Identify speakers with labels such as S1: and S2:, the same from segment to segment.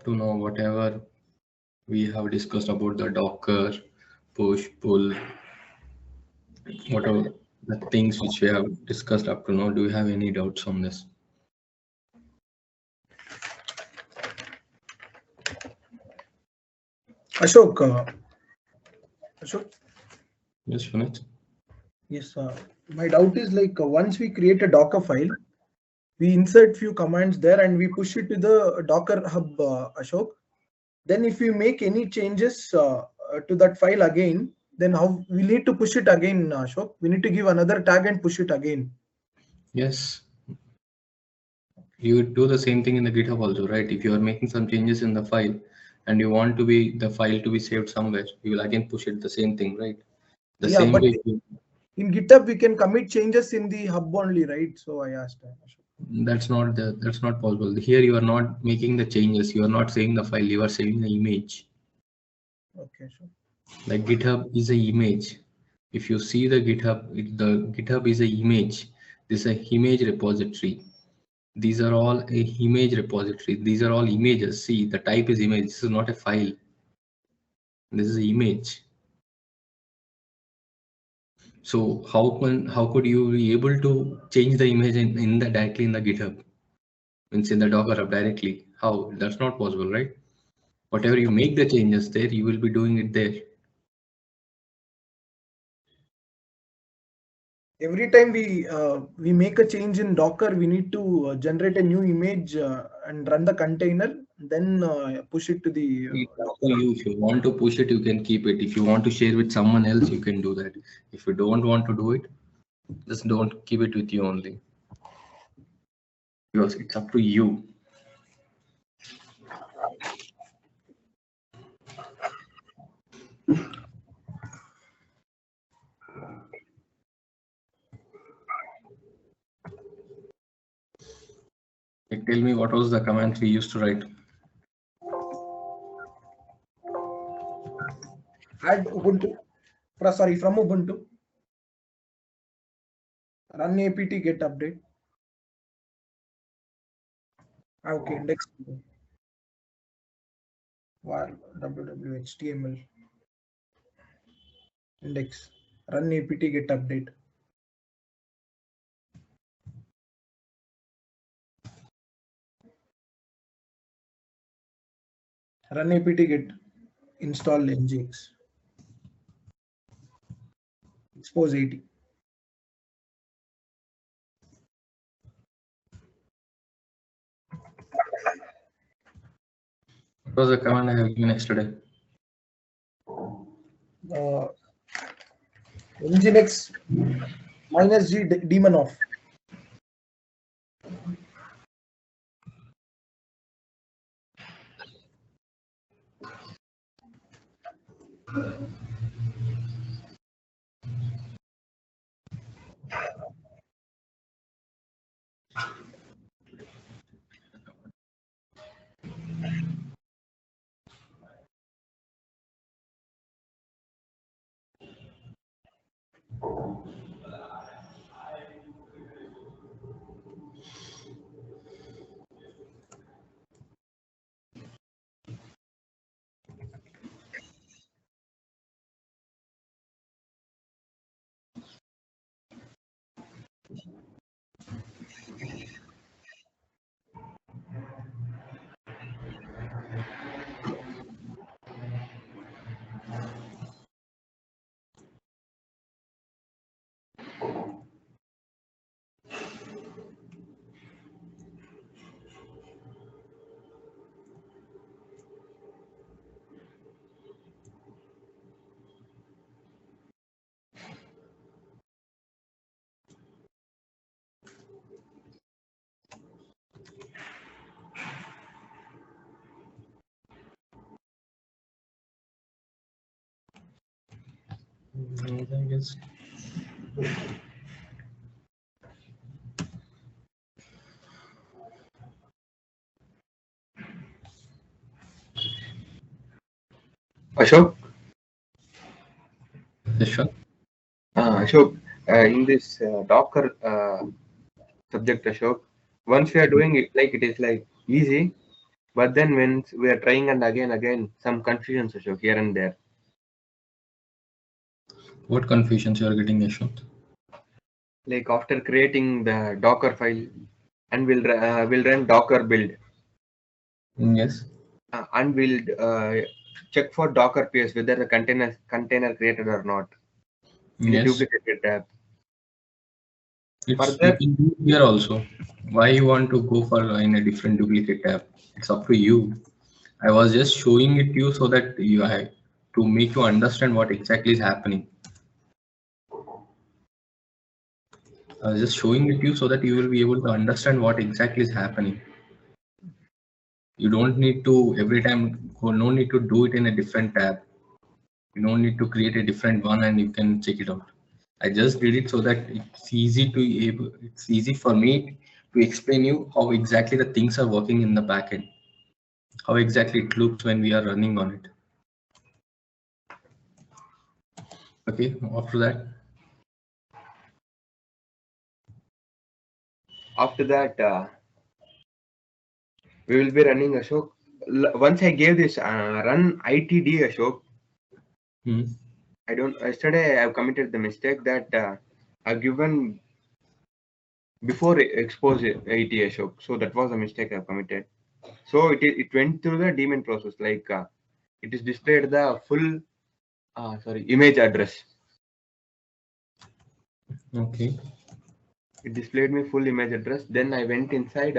S1: up to now, whatever we have discussed about the Docker, push, pull, whatever the things which we have discussed up to now, do you have any doubts on this?
S2: Ashok.
S1: Yes, Vinay.
S2: Yes, my doubt is like once we create a Docker file, we insert few commands there and we push it to the Docker hub, Ashok. Then if we make any changes to that file again, then how we need to push it again, Ashok? We need to give another tag and push it again.
S1: Yes. You do the same thing in the GitHub also, right? If you are making some changes in the file and you want to be the file to be saved somewhere, you will again push it the same thing, right? The
S2: Yeah,
S1: same
S2: but
S1: way.
S2: In GitHub we can commit changes in the hub only, right? So I asked.
S1: That's not possible. Here you are not making the changes. You are not saving the file. You are saving the image.
S2: Okay, sure.
S1: Like GitHub is an image. If you see the GitHub is an image. This is an image repository. These are all a image repository. These are all images. See, the type is image. This is not a file. This is an image. So how could you be able to change the image directly in the GitHub? Means in the Docker hub directly. How? That's not possible, right? Whatever you make the changes there, you will be doing it there.
S2: Every time we make a change in Docker, we need to generate a new image and run the container, then push it to the.
S1: If you want to push it, you can keep it. If you want to share with someone else, you can do that. If you don't want to do it, just don't keep it with you only. Because it's up to you. Tell me what was the command we used to write?
S2: Add Ubuntu. Sorry, from Ubuntu. Run apt get update. Okay, index. Var www.html index. Run apt get update. Run apt get install nginx. Expose 80.
S1: What was the command I have given yesterday?
S2: nginx -g daemon off.
S1: I guess.
S3: Ashok?
S1: Yes, sure.
S3: Ashok, in this Docker subject, Ashok, once we are doing it, like it is like easy, But then when we are trying and again, some confusions Ashok, here and there.
S1: What confusions you are getting, Yashwant?
S3: Like after creating the Docker file, and we'll run Docker build.
S1: Yes.
S3: And we'll check for Docker PS whether the container created or not in a
S1: Yes.
S3: duplicated tab.
S1: You
S3: Further,
S1: can do it here also. Why you want to go for in a different duplicate tab? It's up to you. I was just showing it to you so that you have to make you understand what exactly is happening. I was just showing it to you so that you will be able to understand what exactly is happening. You don't need to every time go. No need to do it in a different tab. You don't need to create a different one and you can check it out. I just did it so that it's easy for me to explain you how exactly the things are working in the backend, how exactly it looks when we are running on it. Okay, after
S3: that, we will be running Ashok. Once I gave this run ITD Ashok, yesterday I've committed the mistake that I've given before expose it Ashok. So that was a mistake I've committed. So it went through the daemon process, like it is displayed the full image address.
S1: Okay.
S3: It displayed me full image address. Then I went inside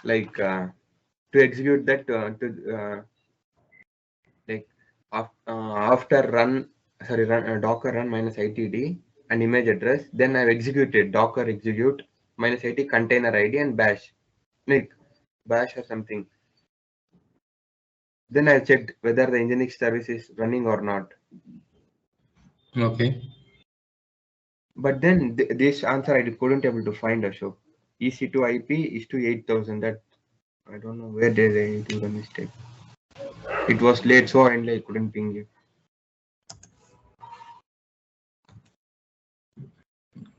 S3: to execute that after run docker run minus itd and image address. Then I've executed docker execute minus it container id and bash, like bash or something. Then I checked whether the Nginx service is running or not.
S1: Okay.
S3: But then this answer I couldn't able to find Ashok. EC2 IP is to 8000. That I don't know where did I do the mistake. It was late, so and I couldn't ping it.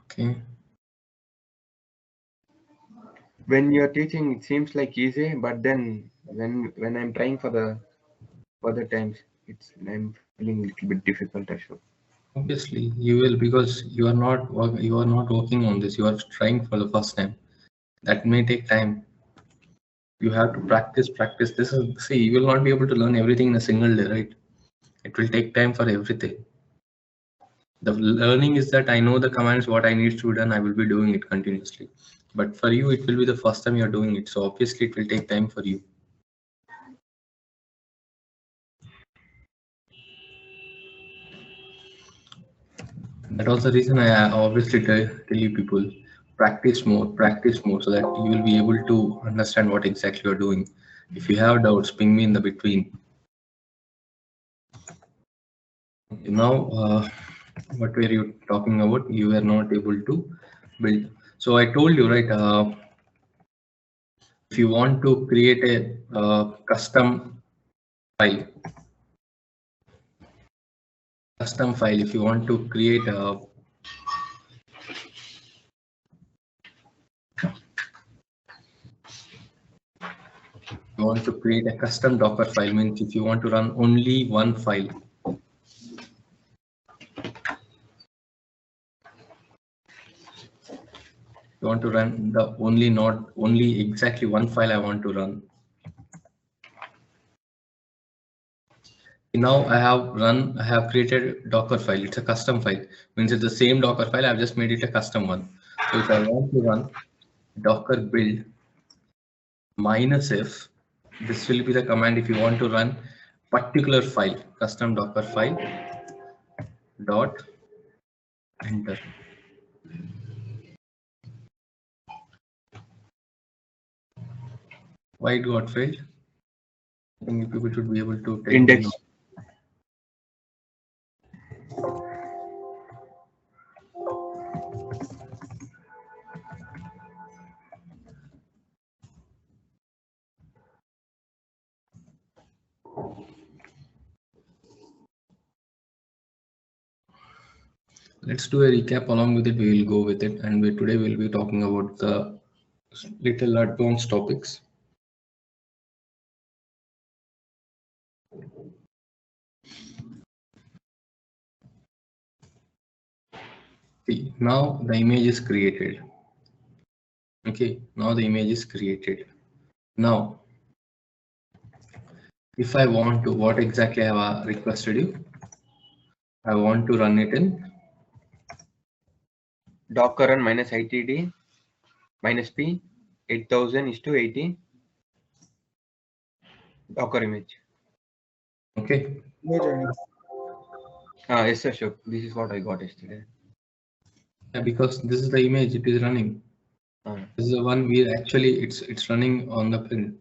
S1: Okay.
S3: When you're teaching, it seems like easy, but then when I'm trying for the other times, I'm feeling a little bit difficult, Ashok.
S1: Obviously, you will because you are not working on this. You are trying for the first time. That may take time. You have to practice. This is see. You will not be able to learn everything in a single day, right? It will take time for everything. The learning is that I know the commands, what I need to be done. I will be doing it continuously. But for you, it will be the first time you are doing it. So obviously, it will take time for you. That was the reason I obviously tell you people practice more, so that you will be able to understand what exactly you're doing. If you have doubts, ping me in the between. Now, what were you talking about? You were not able to build. So I told you, right? If you want to create a custom file, if you want to create a custom Docker file, means if you want to run only one file. You want to run the only exactly one file I want to run. Now I have created Docker file. It's a custom file, means it's the same Docker file. I've just made it a custom one. So if I want to run Docker build -f, this will be the command if you want to run particular file, custom Docker file dot enter. Why it got failed? I think people should be able to tell
S3: Index.
S1: me. Let's do a recap. Along with it, we will go with it, and today we'll be talking about the little advanced topics. See, now the image is created. Okay, now the image is created. Now, if I want to, what exactly I have requested you? I want to run it in
S3: Docker run minus itd minus p 8000 is to 80 Docker image.
S1: okay.
S2: Image ID.
S3: Yes, sir, sure. This is what I got yesterday.
S1: Yeah, because this is the image it is running. This is the one we actually it's running on the print.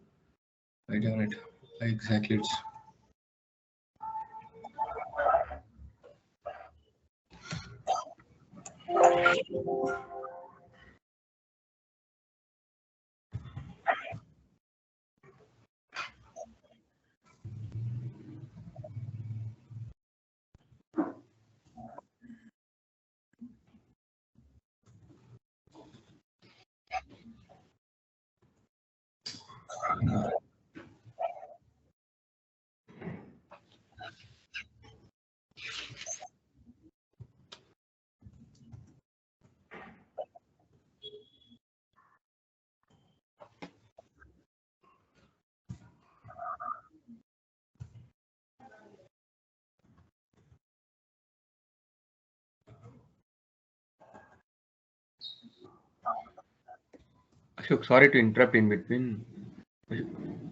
S1: Right on it. Exactly it's
S3: Ashok, sorry to interrupt in between.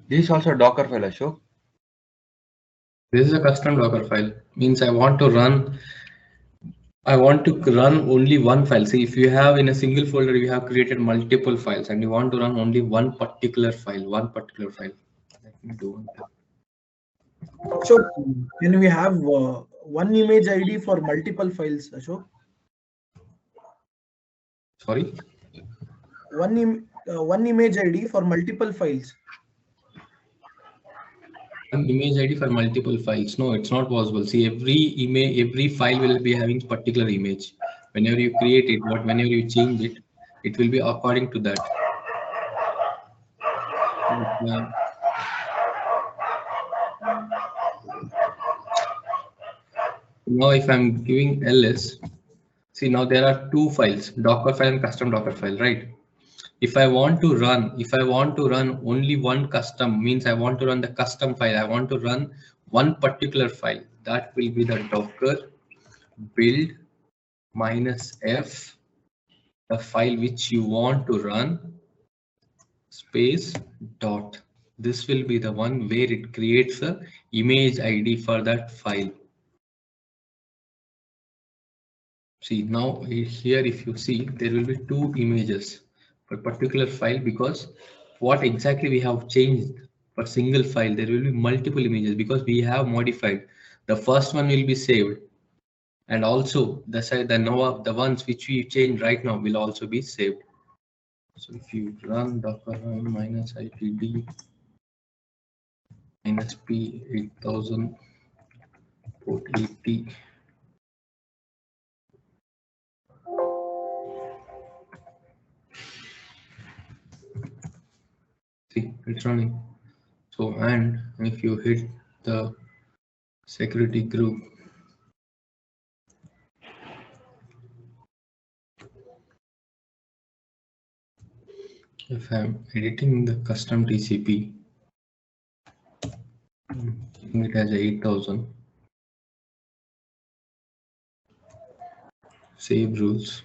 S3: This is also a Docker file, Ashok.
S1: this is a custom Docker file. Means I want to run only one file. See, if you have in a single folder, you have created multiple files and you want to run only one particular file. Let me do one.
S2: Ashok, can we have one image ID for multiple files, Ashok?
S1: Sorry?
S2: One image ID for multiple files.
S1: An image ID for multiple files. No, it's not possible. See, every file will be having particular image. Whenever you create it, whenever you change it, it will be according to that. Yeah. Now, if I'm giving ls, see now there are two files, Docker file and custom Docker file, right? If I want to run only one custom, means I want to run the custom file. I want to run one particular file. That will be the Docker build -f, the file which you want to run, space dot. This will be the one where it creates a image ID for that file. See now here, if you see, there will be two images for particular file, because what exactly we have changed for single file, there will be multiple images because we have modified. The first one will be saved, and also the ones which we change right now will also be saved. So if you run docker run -itd -p 8000 port 80, see it's running. So, and if you hit the security group, if I'm editing the custom TCP, keeping it as 8000, save rules.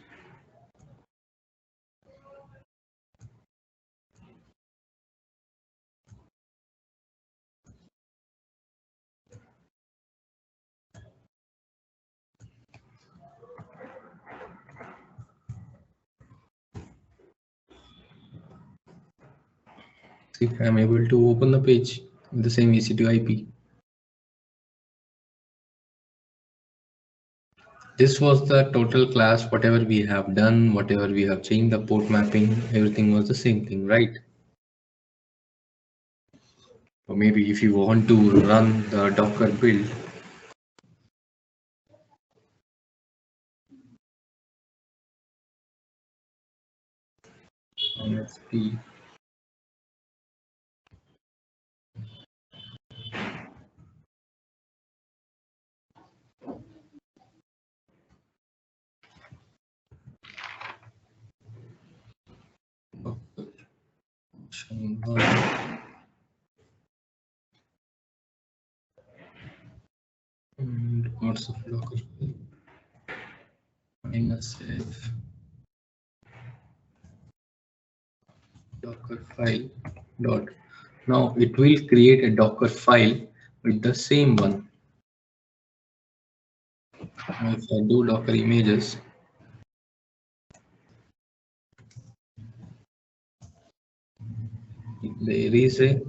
S1: See, I'm able to open the page with the same EC2 IP. This was the total class, whatever we have done, whatever we have changed, the port mapping, everything was the same thing, right? Or maybe if you want to run the Docker build, -p What's the Docker file? -f Docker file dot. Now it will create a Docker file with the same one. Now if I do Docker images, there is a,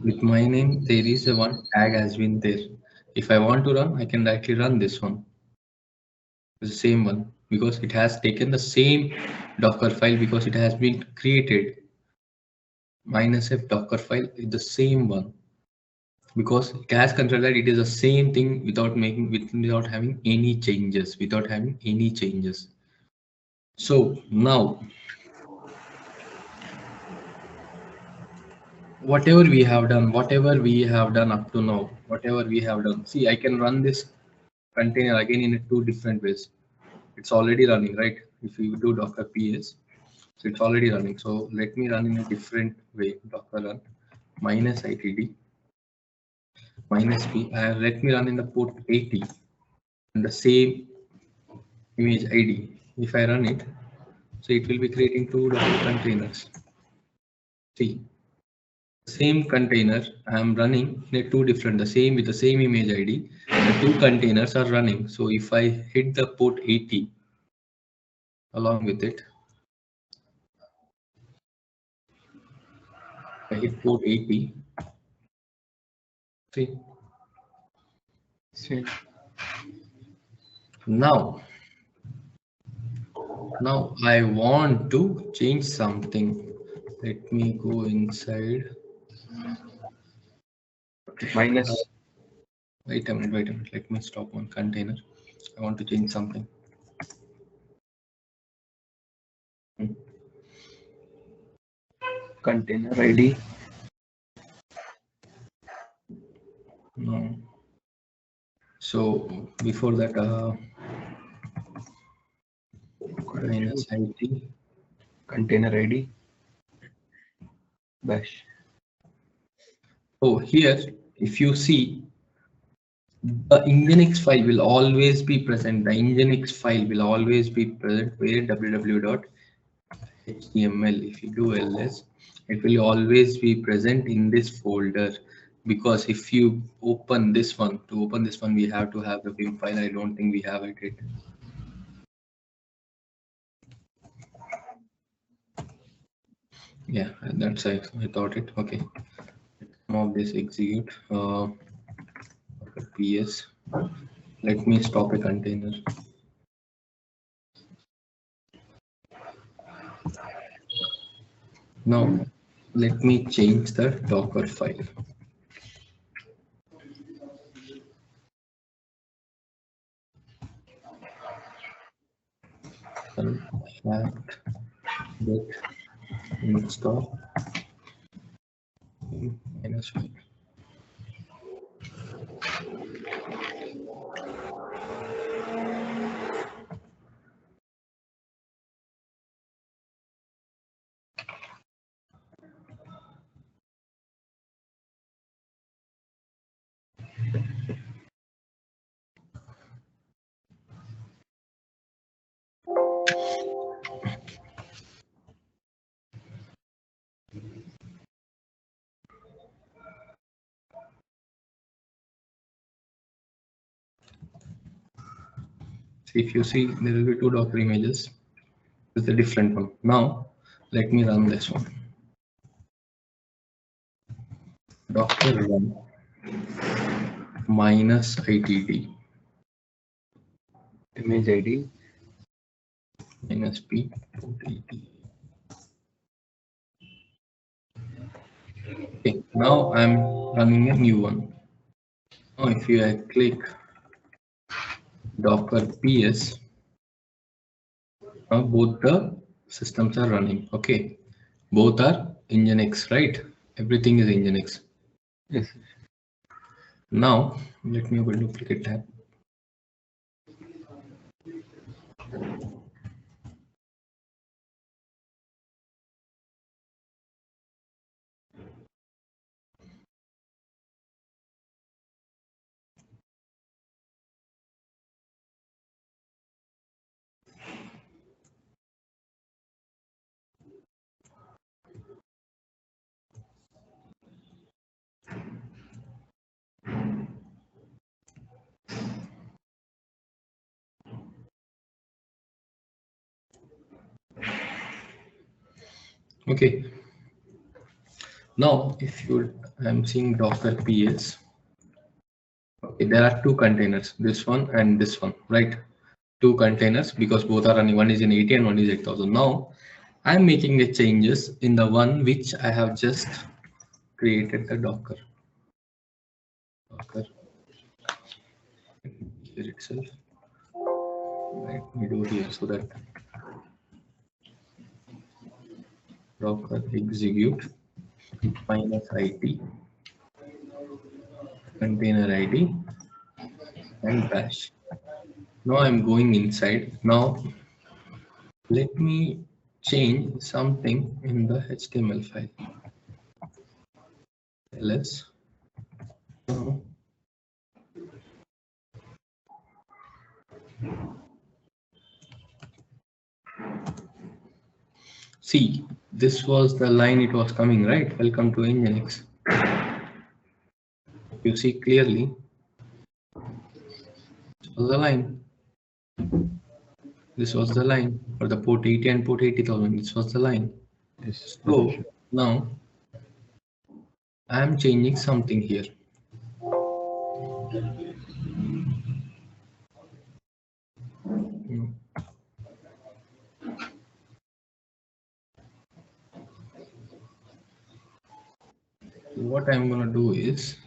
S1: with my name, there is a one tag has been there. If I want to run, I can directly run this one. The same one, because it has taken the same Docker file, because it has been created. -f Docker file is the same one, because it has controlled that it is the same thing without without having any changes, So now whatever we have done up to now, see, I can run this container again in two different ways. It's already running, right? If you do Docker ps, so it's already running. So let me run in a different way. Docker run -itd -p. Let me run in the port 80 and the same image id. If I run it, so it will be creating two Docker containers. See, same container I am running in a two different, the same with the same image id. The two containers are running. So if I hit the port 80 along with it, I hit port 80. See. Now I want to change something. Let me go inside.
S3: Minus.
S1: Wait a minute. Let me stop on container. I want to change something.
S3: Container ID.
S1: No. So before that, -it.
S3: Container ID. Bash.
S1: Oh, here, if you see, the Nginx file will always be present. The Nginx file will always be present where www.html. If you do ls, it will always be present in this folder, because if you open this one, we have to have the vim file. I don't think we have it yet. Yeah, that's I thought it. Okay, now this execute ps. Let me stop a container. Now let me change the Docker file. Fact get install -5. If you see, there will be two Docker images. This is a different one. Now let me run this one. Docker run -itd
S3: image ID
S1: -p port 80. Okay, now I'm running a new one. Now if you click Docker ps, now both the systems are running. Okay, both are Nginx, right? Everything is Nginx.
S3: Yes.
S1: Now let me open duplicate tab. Okay. Now, if I'm seeing Docker PS. Okay, there are two containers, this one and this one, right? Two containers because both are running. One is in 80 and one is 8000. Now, I'm making the changes in the one which I have just created the Docker. Here itself. Let me do here so that Docker execute -IT container ID and bash. Now I'm going inside. Now let me change something in the HTML file. Let's now see, this was the line it was coming, right? Welcome to Nginx. You see clearly, this was the line. This was the line for the port 80 and port 80,000. This was the line.
S3: Yes.
S1: So now I am changing something here. What I'm gonna do is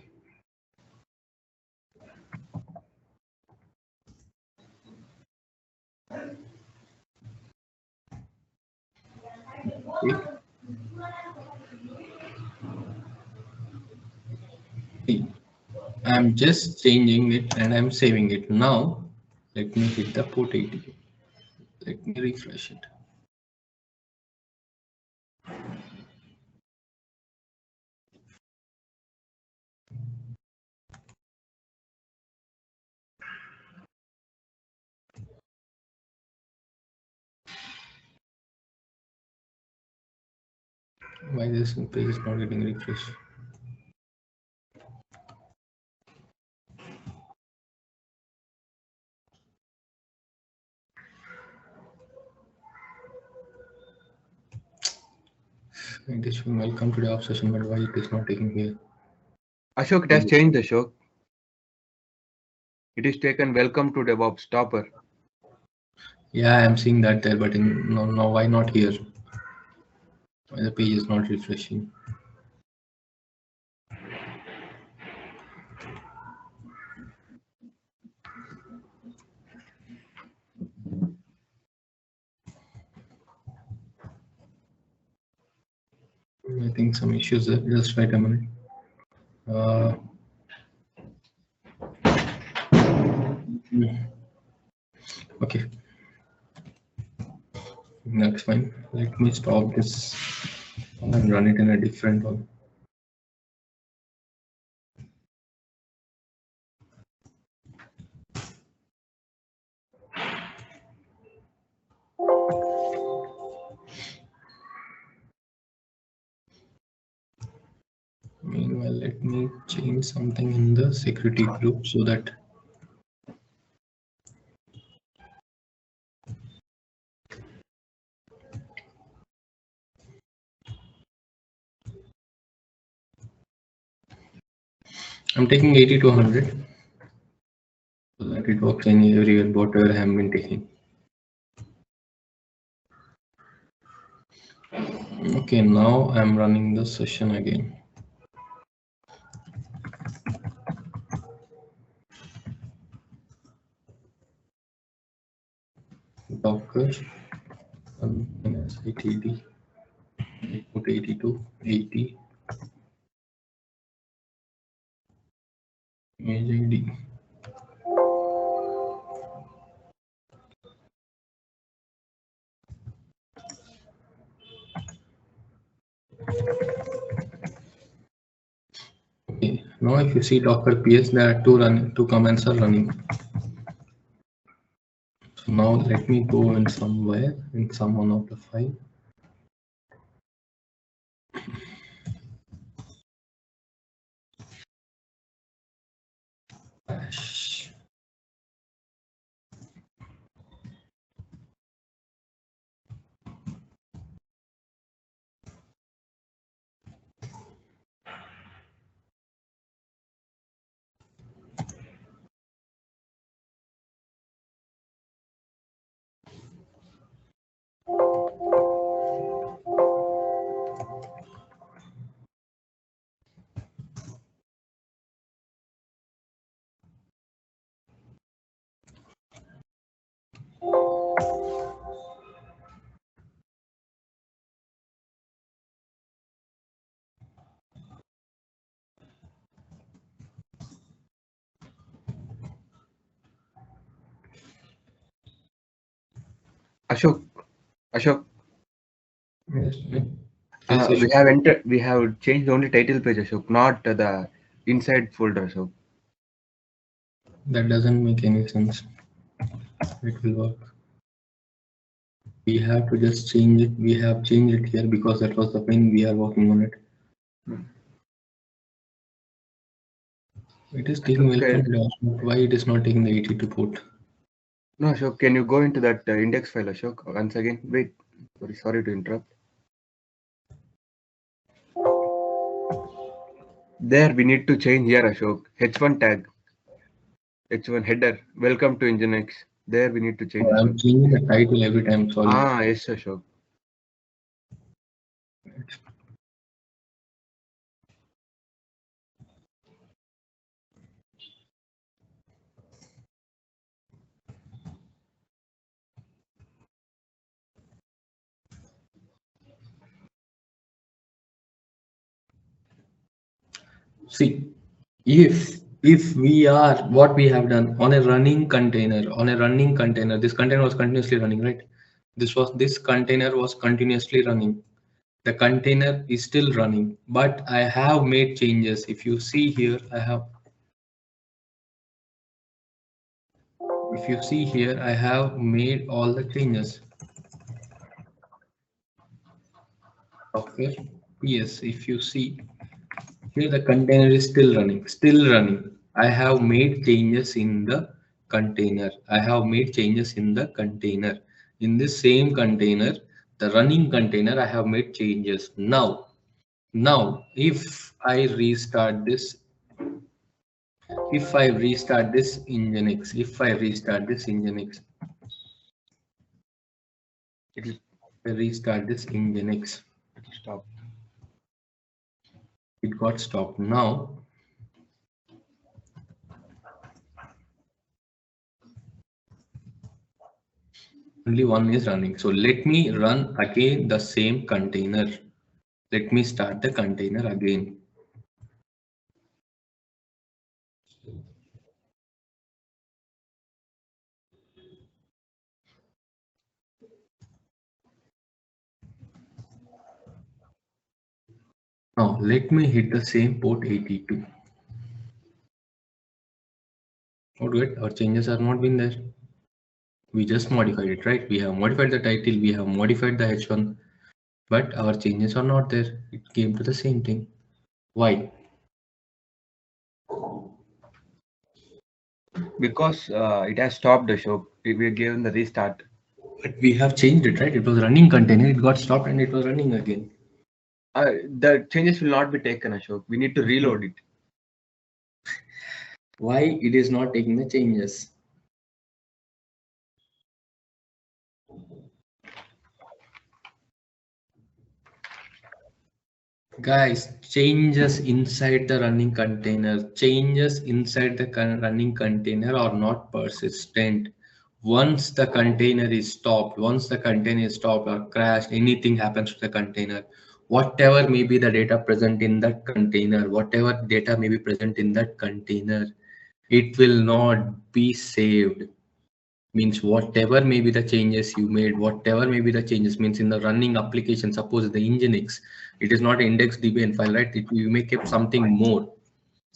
S1: I'm just changing it and I'm saving it. Now let me hit the port 80. Let me refresh it. Why this page is not getting refreshed? It is showing welcome to the DevOps session, but why it is not taking here?
S3: Ashok, it has changed, Ashok. It is taken welcome to DevOps topper.
S1: Yeah, I'm seeing that there, but no, why not here? Why the page is not refreshing? I think some issues there. Just wait a minute. Okay. That's fine. Let me stop this and run it in a different one. Meanwhile, let me change something in the security group so that I'm taking 80 to 100 so that it works in everywhere, whatever I have been taking. Okay, now I'm running the session again. Docker -itd put 80 to 80 image ID. Okay, now if you see Docker PS, there are two commands are running. So now let me go in somewhere in some one of the file. Bash.
S3: Ashok, Ashok,
S1: Yes.
S3: we have changed only title page, Ashok, not the inside folder, Ashok.
S1: That doesn't make any sense. It will work. We have to just change it. We have changed it here because that was the pen we are working on it. It is taking welcome to why it is not taking the 82 port.
S3: No, Ashok, can you go into that index file, Ashok, once again? Wait, sorry to interrupt. There we need to change here, Ashok. H1 tag, H1 header, welcome to Nginx. There we need to change.
S1: I'm
S3: Ashok.
S1: changing the title every time. Sorry.
S3: Yes, Ashok.
S1: See, if we are what we have done on a running container, this container was continuously running, right? This container was continuously running. The container is still running, but I have made changes. If you see here, I have made all the changes. Okay. Yes, if you see here, the container is still running. I have made changes in the container. In this same container, the running container, I have made changes. Now, if I restart this Nginx,
S3: Stop.
S1: It got stopped. Now, only one is running. So let me run again the same container. Let me start the container again. Now let me hit the same port 82. Oh, good. Our changes are not been there. We just modified it, right? We have modified the title, we have modified the H1, but our changes are not there. It came to the same thing. Why?
S3: Because it has stopped, Ashok. We gave the restart.
S1: But we have changed it, right? It was running container, it got stopped and it was running again.
S3: The changes will not be taken, Ashok. We need to reload it.
S1: Why it is not taking the changes? Guys, changes inside the running container, are not persistent. Once the container is stopped or crashed, anything happens to the container, whatever may be the data present in that container, it will not be saved. Means whatever may be the changes you made, means in the running application, suppose the Nginx, it is not index dbn file, right? You may keep something more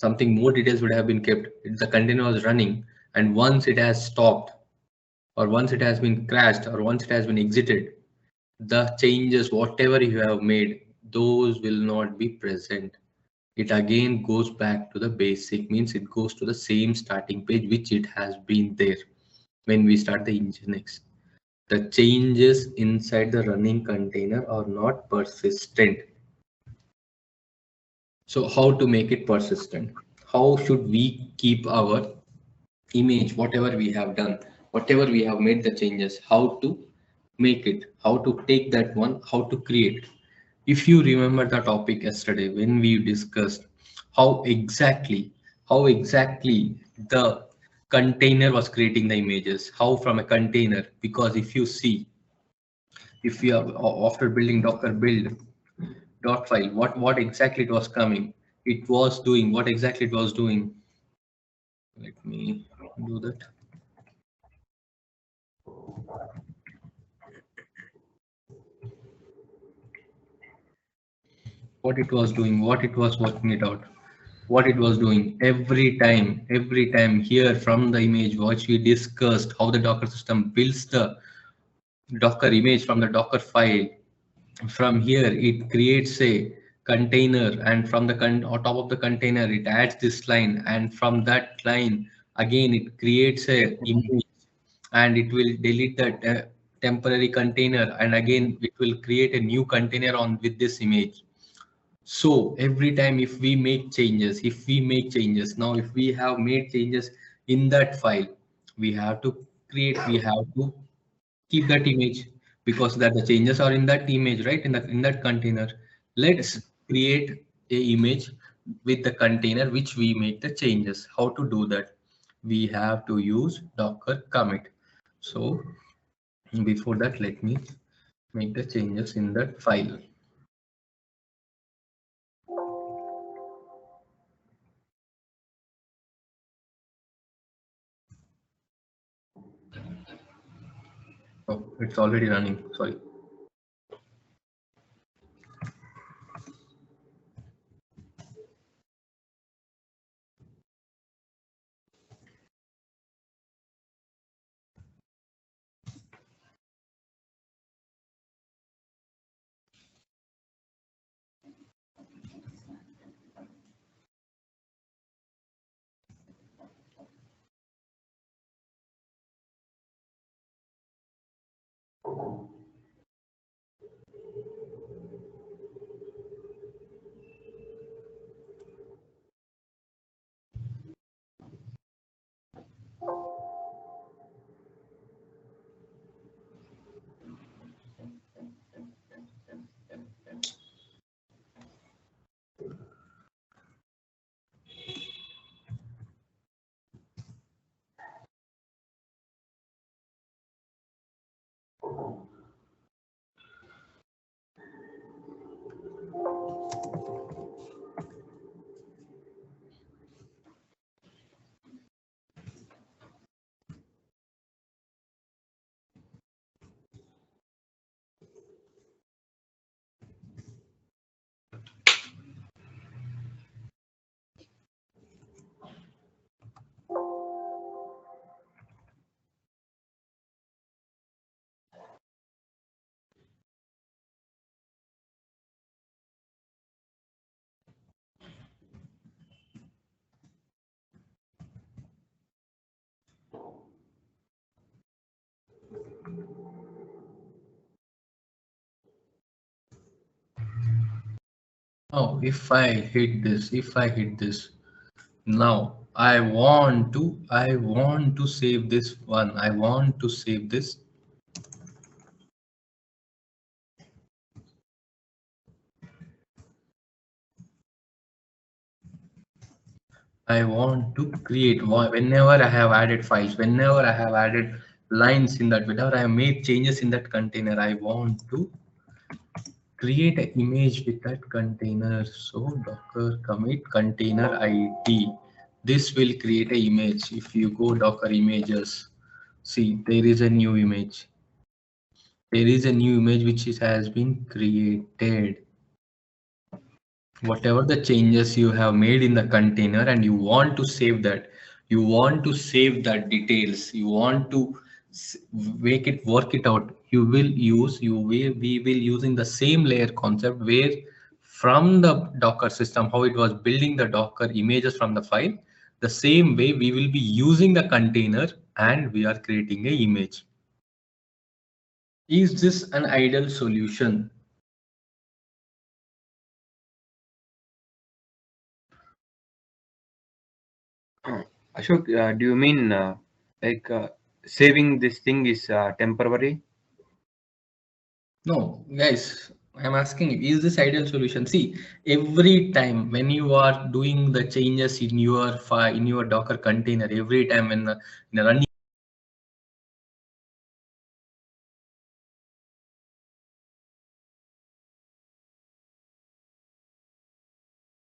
S1: details would have been kept. The container was running, and once it has stopped, or once it has been crashed, or once it has been exited, the changes whatever you have made, those will not be present. It again goes back to the basic, means it goes to the same starting page which it has been there when we start the Nginx. The changes inside the running container are not persistent. So how to make it persistent? How should we keep our image, whatever we have done, whatever we have made the changes, how to make it, how to take that one, how to create. If you remember the topic yesterday when we discussed how exactly the container was creating the images, how from a container, because if you see, if you have after building docker build dot file, what exactly it was coming, it was doing what exactly it was doing. Let me do that. What it was doing, what it was working it out, what it was doing every time here from the image which we discussed, how the Docker system builds the Docker image from the Docker file. From here, it creates a container, and from the on top of the container, it adds this line, and from that line, again, it creates a image, and it will delete that temporary container, and again, it will create a new container on with this image. So every time if we make changes, now if we have made changes in that file, we have to we have to keep that image, because that the changes are in that image, right? In that container. Let's create a image with the container which we make the changes. How to do that? We have to use Docker commit. So before that, let me make the changes in that file. Oh, it's already running. Sorry. Now, if I hit this, now I want to save this one. I want to save this. I want to create whenever I have added files, whenever I have added lines in that, whenever I have made changes in that container, I want to create an image with that container. So Docker commit container ID. This will create an image. If you go Docker images, see there is a new image. There is a new image which has been created. Whatever the changes you have made in the container, and you want to save that, you want to save that details, you want to make it work it out, we will using the same layer concept, where from the Docker system, how it was building the Docker images from the file, the same way we will be using the container and we are creating a image. Is this an ideal solution?
S3: Ashok, do you mean like saving this thing is temporary?
S1: No, guys, I'm asking you, is this ideal solution? See, every time when you are doing the changes in your file, in your Docker container, every time when in a running,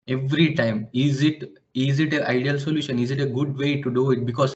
S1: every time, is it an ideal solution? Is it a good way to do it? Because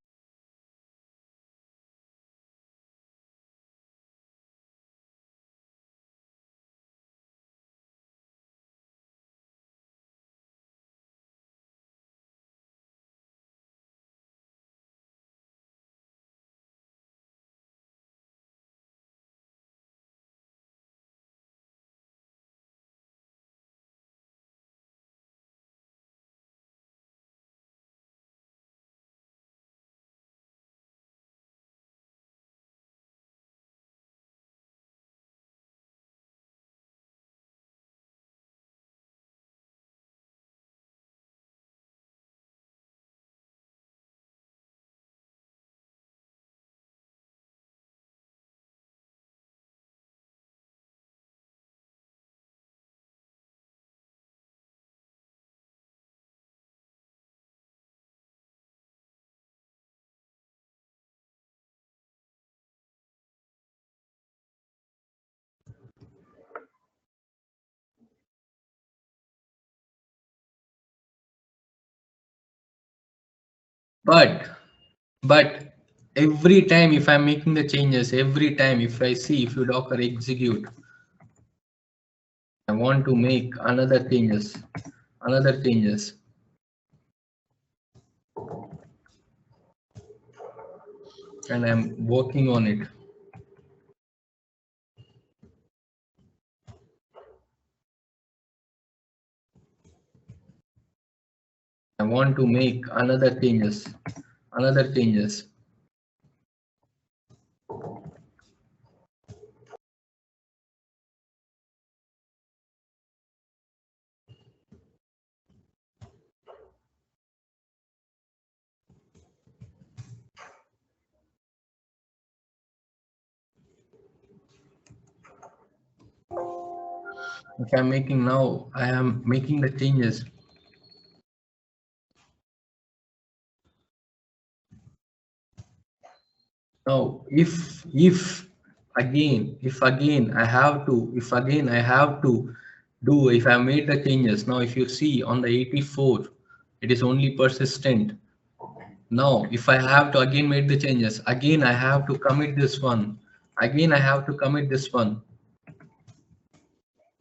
S1: but every time if I'm making the changes, every time if I see if you Docker execute, I want to make another changes, and I'm working on it. I want to make another changes. If I'm making now, I am making the changes. Now, if again I have to do, if I made the changes, now if you see on the 84, it is only persistent. Now, if I have to again make the changes, again I have to commit this one. Again I have to commit this one.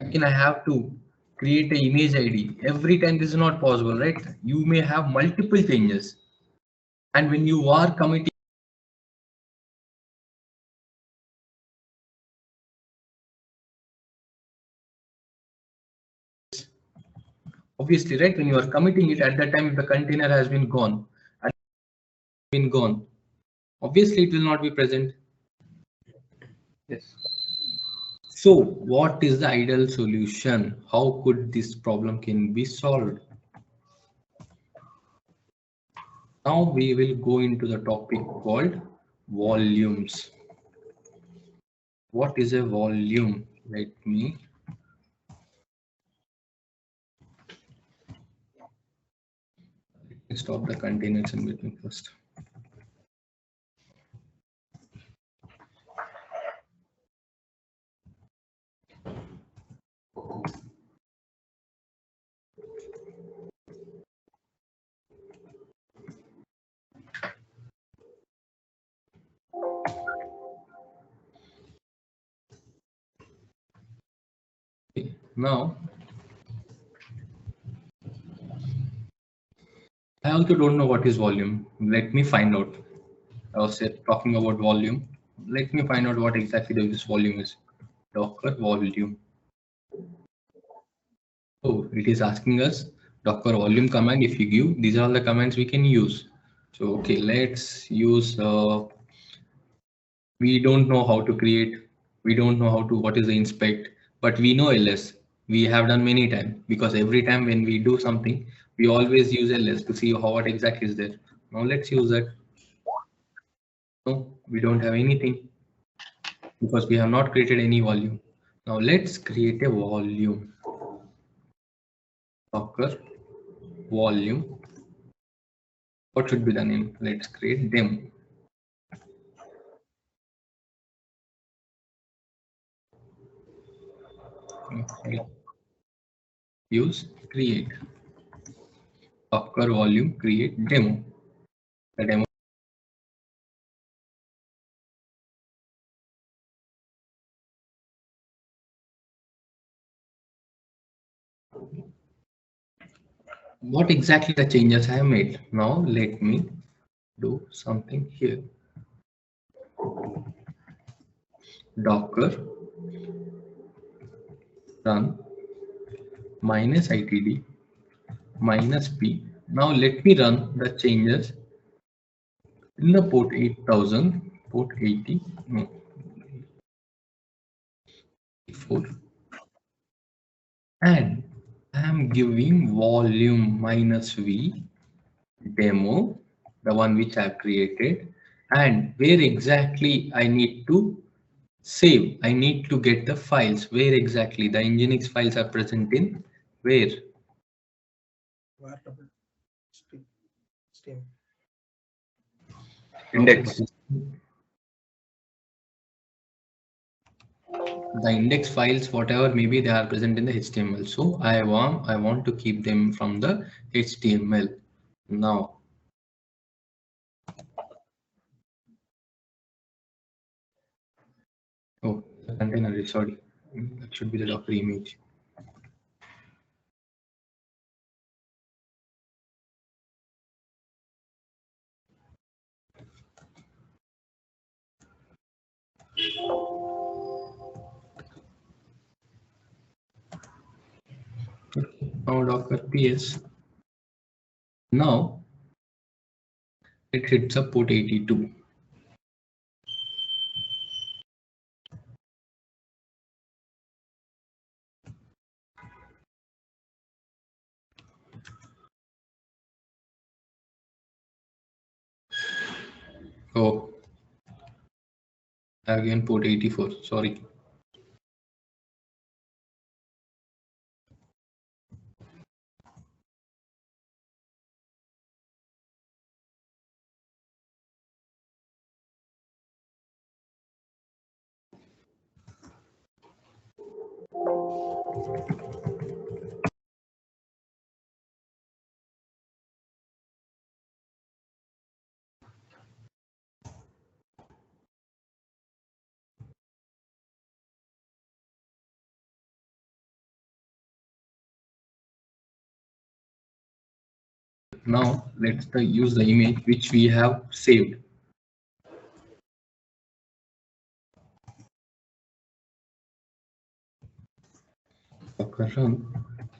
S1: Again I have to create an image ID. Every time this is not possible, right? You may have multiple changes. And when you are committing, obviously, right, when you are committing it at that time, if the container has been gone, obviously it will not be present.
S3: Yes.
S1: So what is the ideal solution? How could this problem can be solved? Now we will go into the topic called volumes. What is a volume? Let me stop the containers in between first. Okay. Now I also don't know what is volume. Let me find out. I was talking about volume. Let me find out what exactly this volume is. Docker volume. So it is asking us Docker volume command. If you give, these are all the commands we can use. So okay, let's use. We don't know how to create. We don't know how to what is the inspect, but we know ls. We have done many times because every time when we do something, we always use ls to see how what exactly is there. Now let's use that. No, we don't have anything because we have not created any volume. Now let's create a volume. Docker volume. What should be the name? Let's create demo. Okay. Use create. Docker volume create demo. The demo. What exactly the changes I have made? Now let me do something here. Docker run -itd -p. Now let me run the changes in the port 8000, port 80, no, 4, and I am giving volume -v demo, the one which I have created, and where exactly I need to save. I need to get the files. Where exactly the Nginx files are present in where?
S2: Steam.
S3: Index.
S1: The index files, whatever maybe, they are present in the HTML. So I want to keep them from the HTML. Now oh, the container is, sorry, that should be the Docker image. Now Docker PS. Now it hits up port 82. Oh, again port 84. Sorry. Now let's use the image which we have saved. Docker run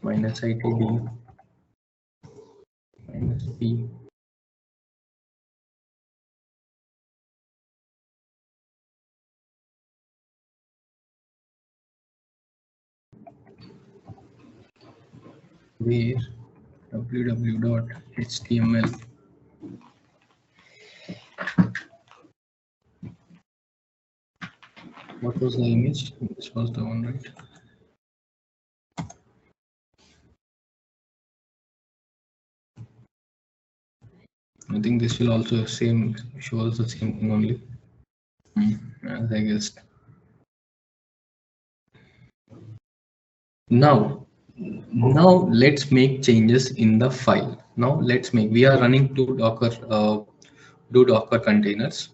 S1: -itd -p. Where www.html. What was the image? This was the one, right? I think this will also shows the same thing only. As I guessed. Now let's make changes in the file. Now we are running two Docker containers.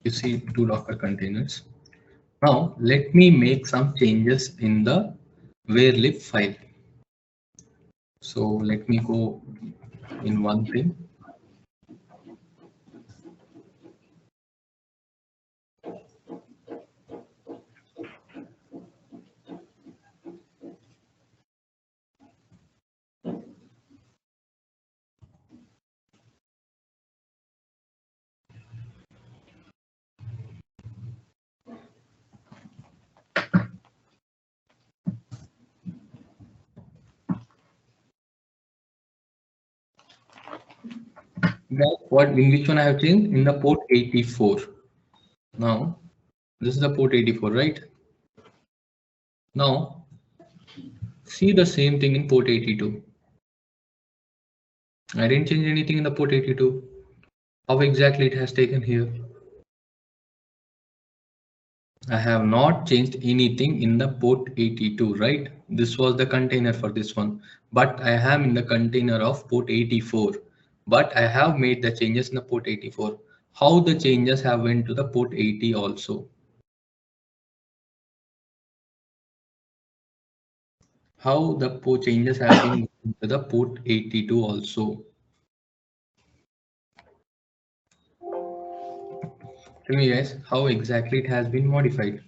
S1: You see two Docker containers. Now let me make some changes in the where-lib file. So let me go in one thing. What in which one I have changed? In the port 84. Now This is the port 84, right? Now, see the same thing in port 82. I didn't change anything in the port 82. How exactly it has taken here? I have not changed anything in the port 82, right? This was the container for this one, but I am in the container of port 84, but I have made the changes in the port 84. How the changes have went to the port 80 also? How the port changes have been to the port 82 also? Tell me guys, how exactly it has been modified?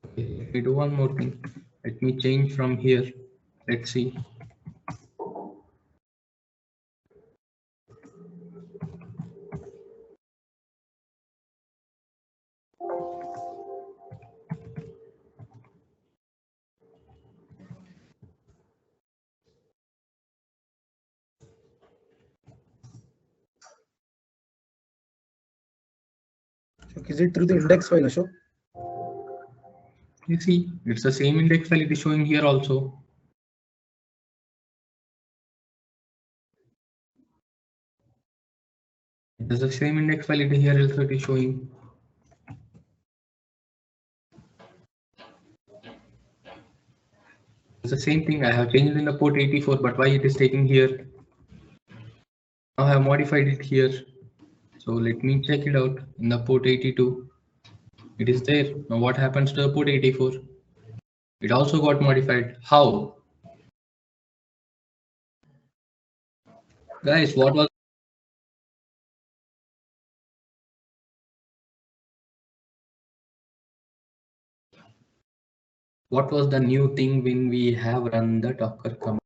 S1: Okay, let me do one more thing. Let me change from here. Let's see.
S2: Is it through the index file, Ashok?
S1: You see, it's the same index file it is showing here also. It is the same index file it is here also it is showing. It's the same thing. I have changed in the port 84, but why it is taking here? Now I have modified it here. So let me check it out in the port 82. It is there. Now what happens to the port 84? It also got modified. How? Guys, what was the new thing when we have run the Docker command?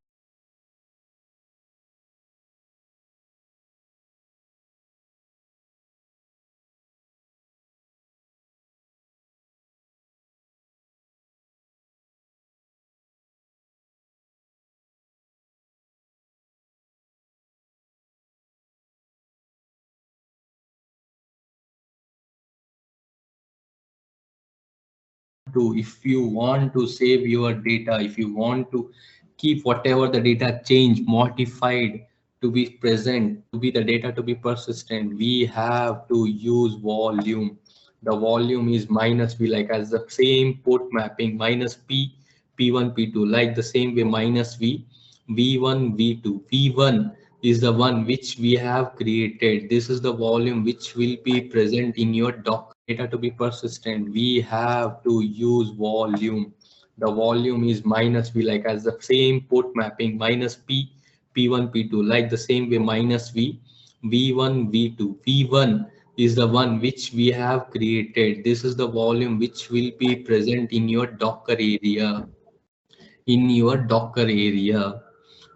S1: If you want to save your data, if you want to keep whatever the data change modified to be present, to be the data to be persistent, we have to use volume. The volume is minus v, like as the same port mapping, minus p, p1 p2, like the same way minus v, v1 v2. V1 is the one which we have created. This is the volume which will be present in your doc data to be persistent. We have to use volume. The volume is minus v, like as the same port mapping, minus p, p1 p2, like the same way minus v, v1 v2. V1 is the one which we have created. This is the volume which will be present in your docker area,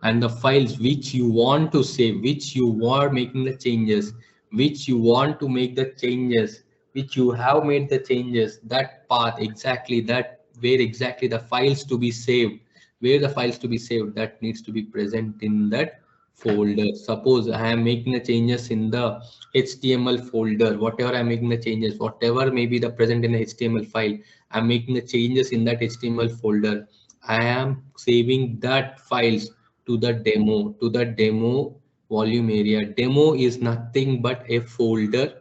S1: and the files which you want to save, which you are making the changes, which you want to make the changes, which you have made the changes, that path exactly, that where exactly the files to be saved, where the files to be saved, that needs to be present in that folder. Suppose I am making the changes in the HTML folder, whatever I'm making the changes, whatever may be the present in the HTML file, I'm making the changes in that HTML folder. I am saving that files to the demo volume area. Demo is nothing but a folder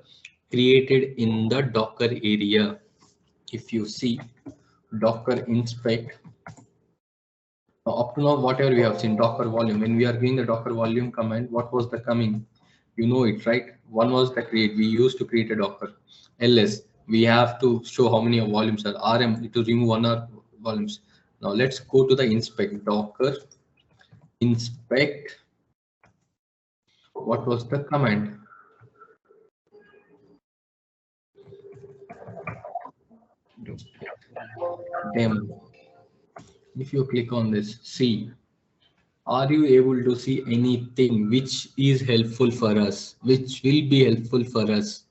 S1: created in the Docker area. If you see Docker inspect, up to now whatever we have seen Docker volume, when we are doing the Docker volume command, what was the coming? You know it, right? One was the create. We used to create a Docker. ls, we have to show how many volumes are. rm, to remove one or volumes. Now let's go to the inspect. Docker inspect, what was the command? Demo. If you click on this, see, are you able to see anything which is helpful for us, which will be helpful for us?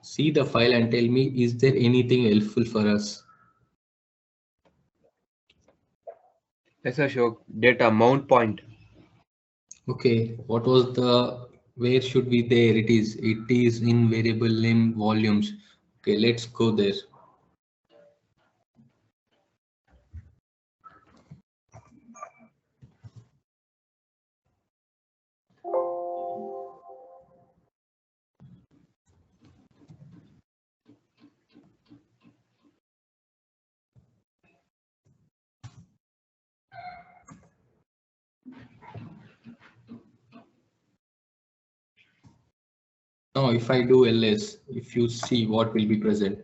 S1: See the file and tell me, is there anything helpful for us?
S3: Yes, Ashok. Data mount point.
S1: Okay, what was the Where should be there? It is in variable name volumes. Okay, let's go there. Now, if I do ls, if you see what will be present,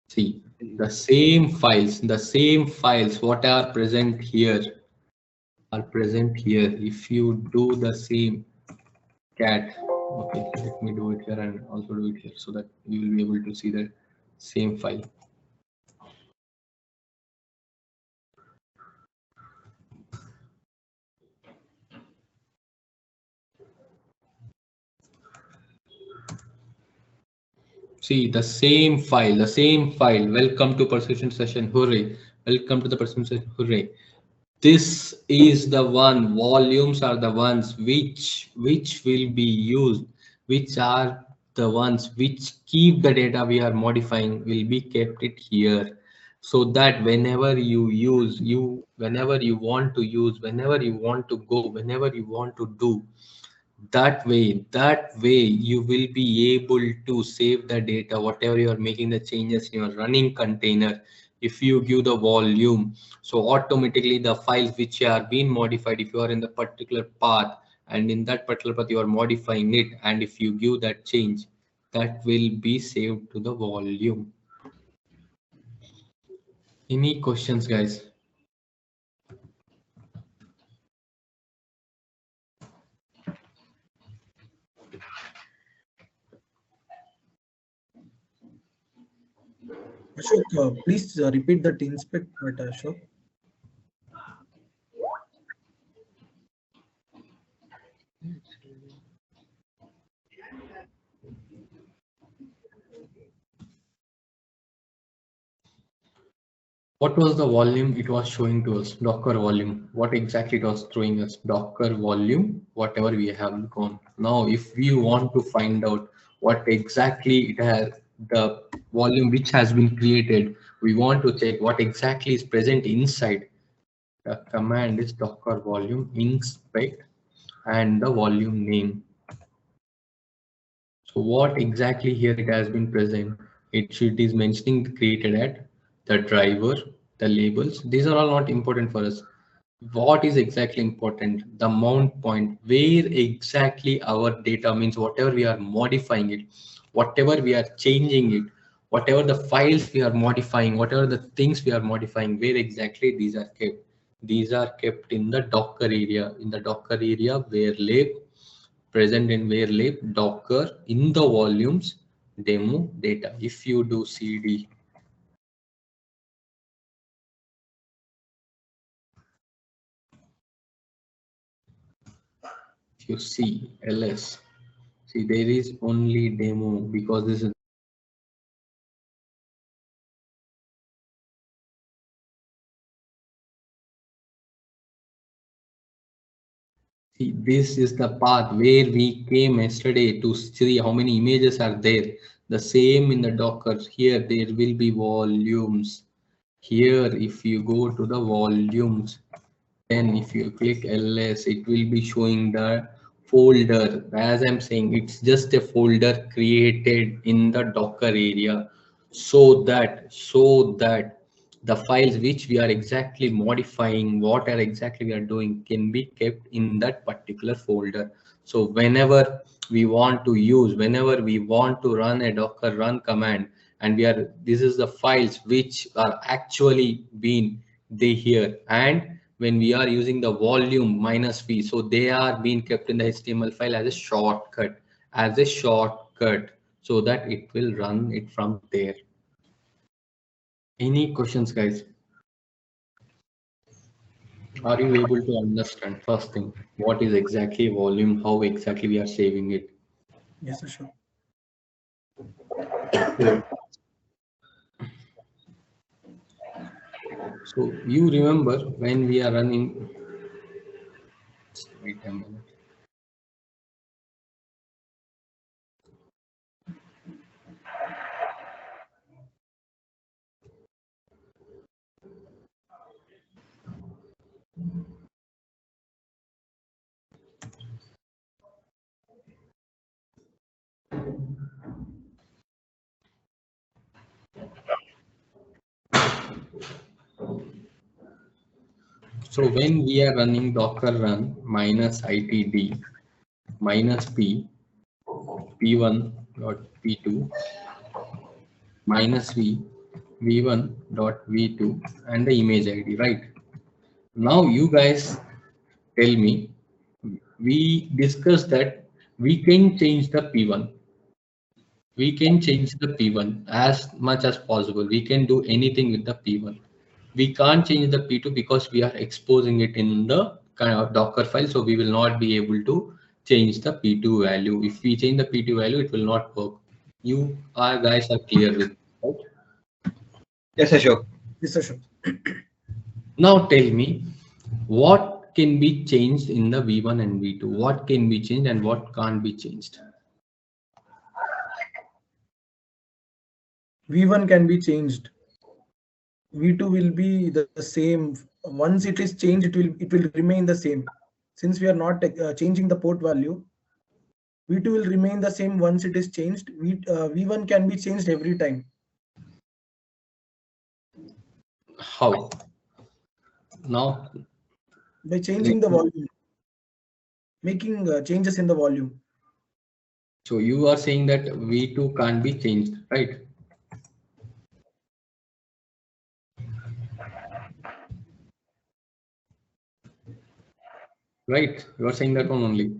S1: see the same files, what are present here are present here. If you do the same cat, okay, let me do it here and also do it here so that you will be able to see the same file. See the same file. Welcome to perception session. Hooray. Welcome to the perception session. Hooray. This is the one. Volumes are the ones which will be used, which are the ones which keep the data we are modifying will be kept it here, so that whenever you use, whenever you want to use, whenever you want to go, whenever you want to do, that way you will be able to save the data, whatever you are making the changes in your running container. If you give the volume, so automatically the files which are being modified, if you are in the particular path and in that particular path you are modifying it, and if you give that change, that will be saved to the volume. Any questions, guys?
S2: Ashok, please repeat that inspect part, Ashok.
S1: What was the volume it was showing to us? Docker volume. What exactly it was throwing us? Docker volume, whatever we have gone. Now, if we want to find out what exactly it has, the volume which has been created, we want to check what exactly is present inside. The command is docker volume inspect and the volume name. So what exactly here it has been present? It is mentioning created at the driver, the labels. These are all not important for us. What is exactly important? The mount point, where exactly our data means, whatever we are modifying it, whatever we are changing it, whatever the files we are modifying, whatever the things we are modifying, where exactly these are kept. These are kept in the Docker area, where lab present in where lib docker in the volumes demo data. If you do cd, if you see ls, see there is only demo, because this is, see this is the path where we came yesterday to see how many images are there. The same in the docker. Here there will be volumes. Here if you go to the volumes, then if you click ls, it will be showing the folder. As I'm saying, it's just a folder created in the docker area, so that the files which we are exactly modifying, what are exactly we are doing, can be kept in that particular folder. So whenever we want to use, whenever we want to run a docker run command, and this is the files which are actually being they here, and when we are using the volume minus v, so they are being kept in the HTML file as a shortcut, so that it will run it from there. Any questions, guys? Are you able to understand first thing what is exactly volume, how exactly we are saving it?
S2: Yes, Ashok.
S1: So you remember when we are running, wait a minute. So when we are running docker run minus itd minus p p1 dot p2 minus v1 dot v2 and the image id, right? Now you guys tell me, we discussed that we can change the p1. We can change the p1 as much as possible. We can do anything with the p1. We can't change the p2 because we are exposing it in the kind of docker file, so we will not be able to change the p2 value. If we change the p2 value, it will not work. You are guys are clear with it, right?
S3: Yes, Ashok.
S2: Yes, Ashok.
S1: Now tell me, what can be changed in the v1 and v2? What can be changed and what can't be changed?
S2: V1 can be changed. V2 will be the same. Once it is changed, it will remain the same. Since we are not changing the port value, V2 will remain the same once it is changed. V1 can be changed every time.
S1: How? Now,
S2: By changing the volume, making changes in the volume.
S1: so you are saying that v2 can't be changed, right? Right, you are saying that one only.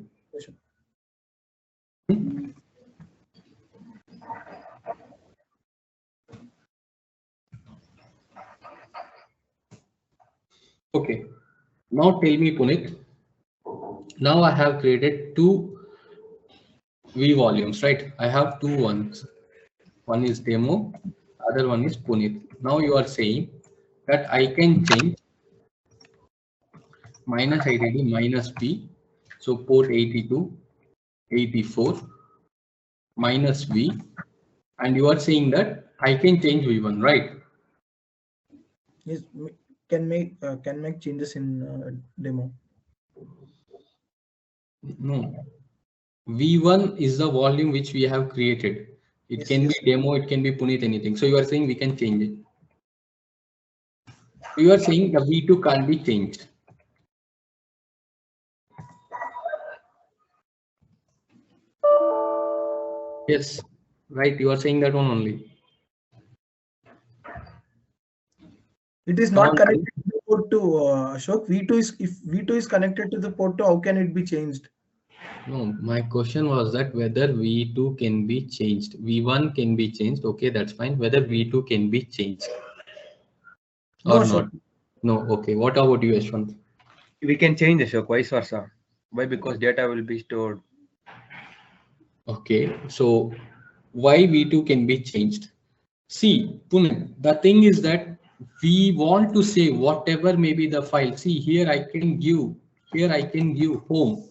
S1: Okay, now tell me, Puneet. Now I have created two v volumes, right? I have two ones. One is demo, other one is Puneet. Now you are saying that I can change minus IDD minus P, so port 82, 84 minus V, and you are saying that I can change V1, right?
S2: Yes, can make changes in demo.
S1: No, V1 is the volume which we have created. It can be demo, it can be Puneet, anything. So you are saying we can change it. You are saying the V2 can't be changed. Yes, right. You are saying that one only.
S2: It is not connected to the port to Ashok. V2 is, if V2 is connected to the port to, how can it be changed?
S1: No, my question was that whether V2 can be changed. V1 can be changed. Okay, that's fine. Whether V2 can be changed or
S2: No,
S1: not. No, okay. What about you, Ashwant?
S3: We can change, Ashok, vice versa. Why? Because data will be stored.
S1: Okay, so why V2 can be changed? See, Puneet, the thing is that we want to say whatever may be the file. See, here I can give home,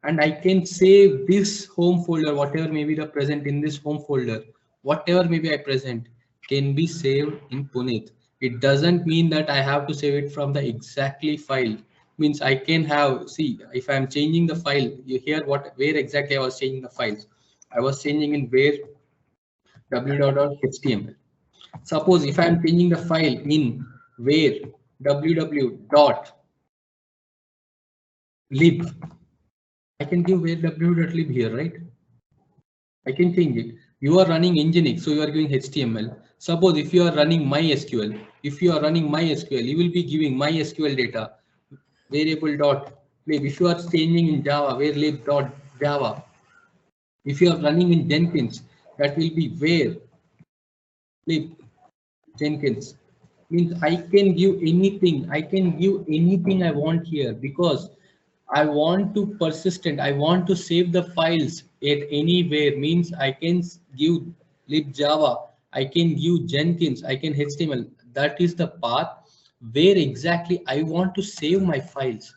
S1: and I can save this home folder, whatever may be the present in this home folder, whatever maybe I present can be saved in Puneet. It doesn't mean that I have to save it from the exactly file. Means I can have, see, if I'm changing the file, you hear where exactly I was changing the files. I was changing in where www.html. Suppose if I'm changing the file in where www.lib, I can give where www.lib here, right? I can change it. You are running Nginx, so you are giving HTML. Suppose if you are running MySQL, you will be giving MySQL data variable dot lib. If you are changing in Java, where lib dot Java. If you are running in Jenkins, that will be where lib Jenkins. Means I can give anything. I can give anything I want here because I want to persistent. I want to save the files at anywhere. Means I can give libjava. I can give Jenkins. I can HTML. That is the path where exactly I want to save my files.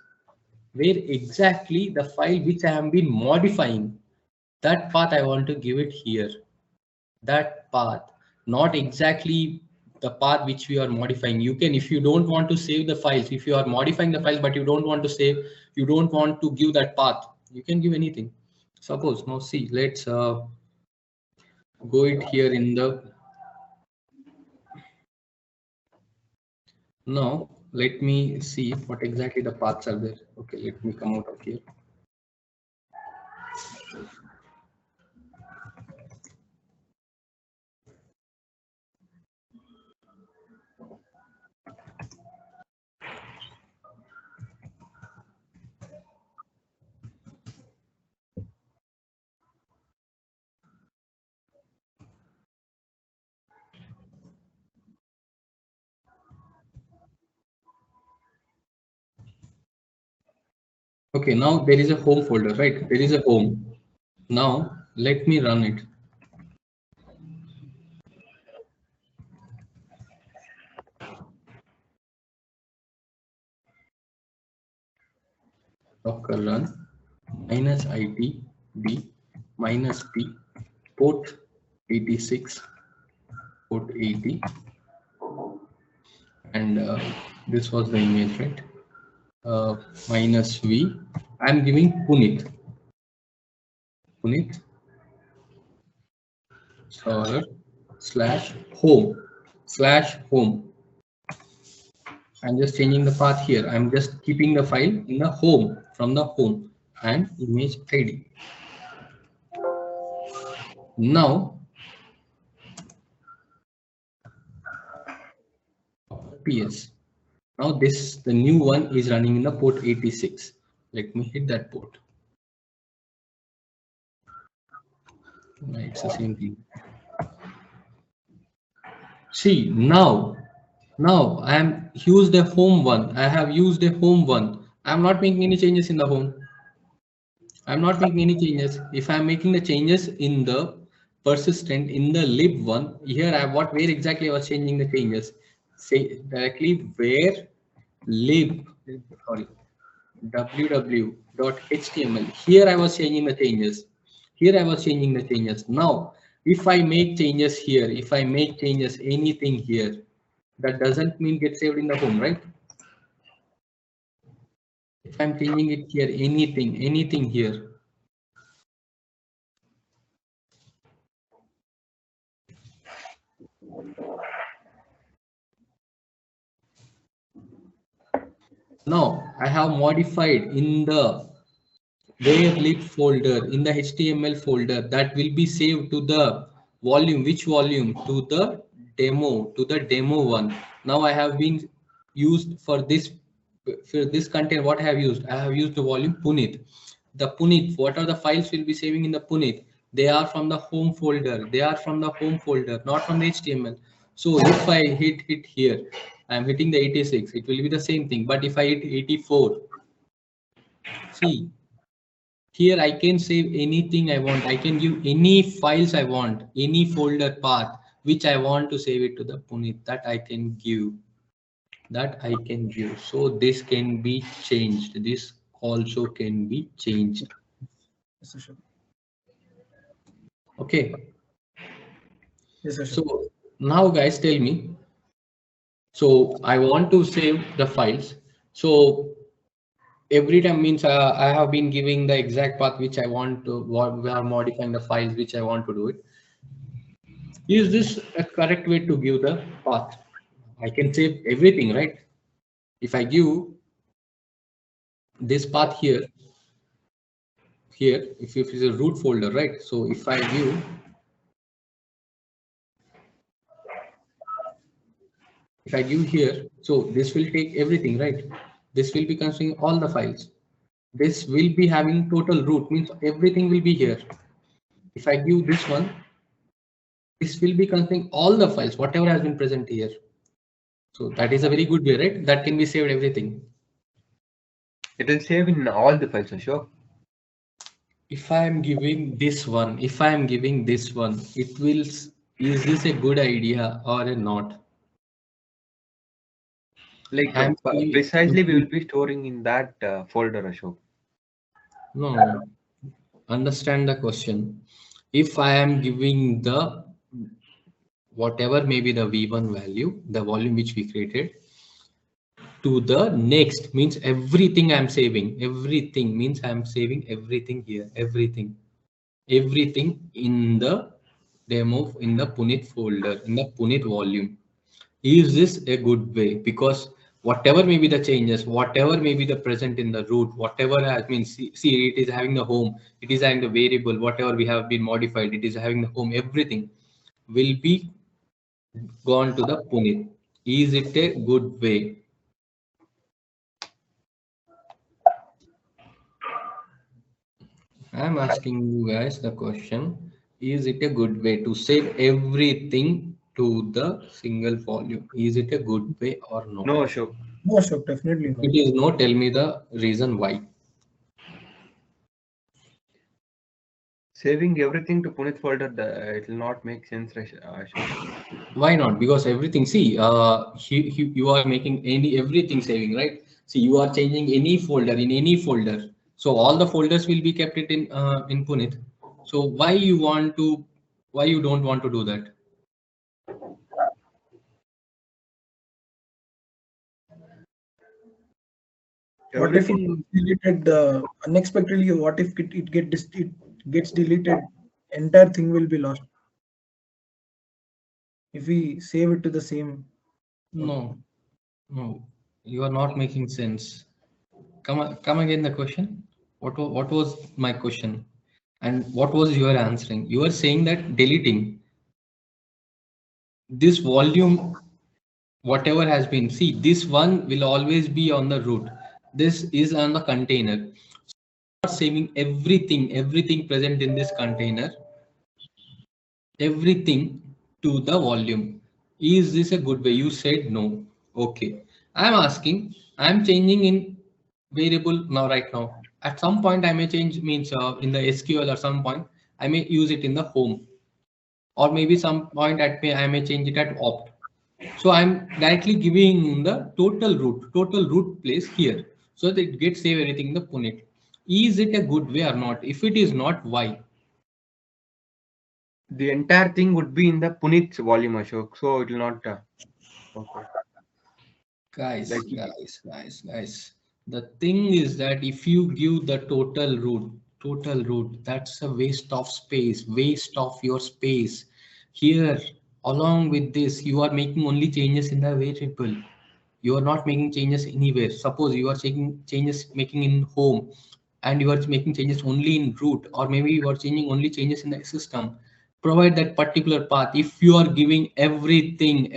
S1: Where exactly the file which I have been modifying. That path I want to give it here. That path, not exactly the path which we are modifying. You can, if you don't want to save the files, if you are modifying the files but you don't want to save, you don't want to give that path, you can give anything. Suppose now see, let's go it here in the, now let me see what exactly the paths are there. Okay, let me come out of here. Okay, now there is a home folder, right? There is a home. Now let me run it. Docker run -it d -p port 86 port 80, and this was the image, right? -v. I'm giving Punit /home. I'm just changing the path here. I'm just keeping the file in the home, from the home, and image ID. Now PS. Now the new one is running in the port 86. Let me hit that port. It's the same thing. See, now I am used a home one. I have used a home one. I'm not making any changes in the home. I'm not making any changes. If I'm making the changes in the persistent, in the lib one, here where exactly I was changing the changes. Say directly where lib, sorry, www.html. Here I was changing the changes. Now, if I make changes here, if I make changes anything here, that doesn't mean get saved in the home, right? If I'm changing it here, anything here. Now I have modified in the where lib folder, in the HTML folder, that will be saved to the volume. Which volume? To the demo one. Now I have been used for this content. What I have used? I have used the volume Punit. The Punit, what are the files will be saving in the Punit? They are from the home folder. Not from the HTML. So if I hit here, I am hitting the 86. It will be the same thing. But if I hit 84, see, here I can save anything I want. I can give any files I want, any folder path which I want to save it to the Punit. That I can give. So this can be changed. This also can be changed. Okay.
S2: Yes, sir.
S1: So now guys, tell me. So I want to save the files. So every time means I have been giving the exact path which I want to, we are modifying the files which I want to do it. Is this a correct way to give the path? I can save everything, right? If I give this path here, if it's a root folder, right? So if I give, here, so this will take everything, right? This will be considering all the files. This will be having total root, means everything will be here. If I give this one, this will be considering all the files, whatever has been present here. So that is a very good way, right? That can be saved everything.
S3: It will save in all the files, sure.
S1: If I am giving this one, it will, is this a good idea or not?
S3: Like precisely we will be storing in that folder, Ashok.
S1: No, understand the question. If I am giving the whatever may be the v1 value, the volume which we created, to the next, means everything I'm saving. Everything means I'm saving everything here. Everything in the demo, in the Punit folder, in the Punit volume. Is this a good way? Because whatever may be the changes, whatever may be the present in the root, whatever has been, see it is having the home, it is having the variable, whatever we have been modified, it is having the home, everything will be gone to the Punit. Is it a good way? I'm asking you guys the question, is it a good way to save everything to the single volume? Is it a good way or no?
S3: No, Ashok.
S2: No, Ashok, definitely
S1: If
S2: no.
S1: it is no, tell me the reason why.
S3: Saving everything to Punit folder, it will not make sense, Ashok.
S1: Why not? Because everything, see, you are making everything saving, right? See, you are changing any folder in any folder. So all the folders will be kept it in Punit. So why you don't want to do that?
S2: What if it
S3: Everything,
S2: deleted unexpectedly? What if it gets deleted? Entire thing will be lost if we save it to the same.
S1: No, no, you are not making sense. Come again the question. What was my question? And what was your answering? You are saying that deleting this volume, whatever has been, see, this one will always be on the root. This is on the container. Not saving everything present in this container, everything to the volume. Is this a good way? You said no. Okay. I'm asking, I'm changing in variable now, right now. At some point, I may change means in the SQL, or some point, I may use it in the home, or maybe some point I may change it at opt. So I'm directly giving the total root place here. So that it gets save everything in the Punit. Is it a good way or not? If it is not, why?
S3: the entire thing would be in the Punit's volume, Ashok. So it will not. Okay.
S1: Guys,
S3: Like,
S1: guys. The thing is that if you give the total root, that's a waste of space, waste of your space. Here, along with this, you are making only changes in the variable. You are not making changes anywhere. Suppose you are taking changes making in home, and you are making changes only in root, or maybe you are changing only changes in the system. Provide that particular path. If you are giving everything,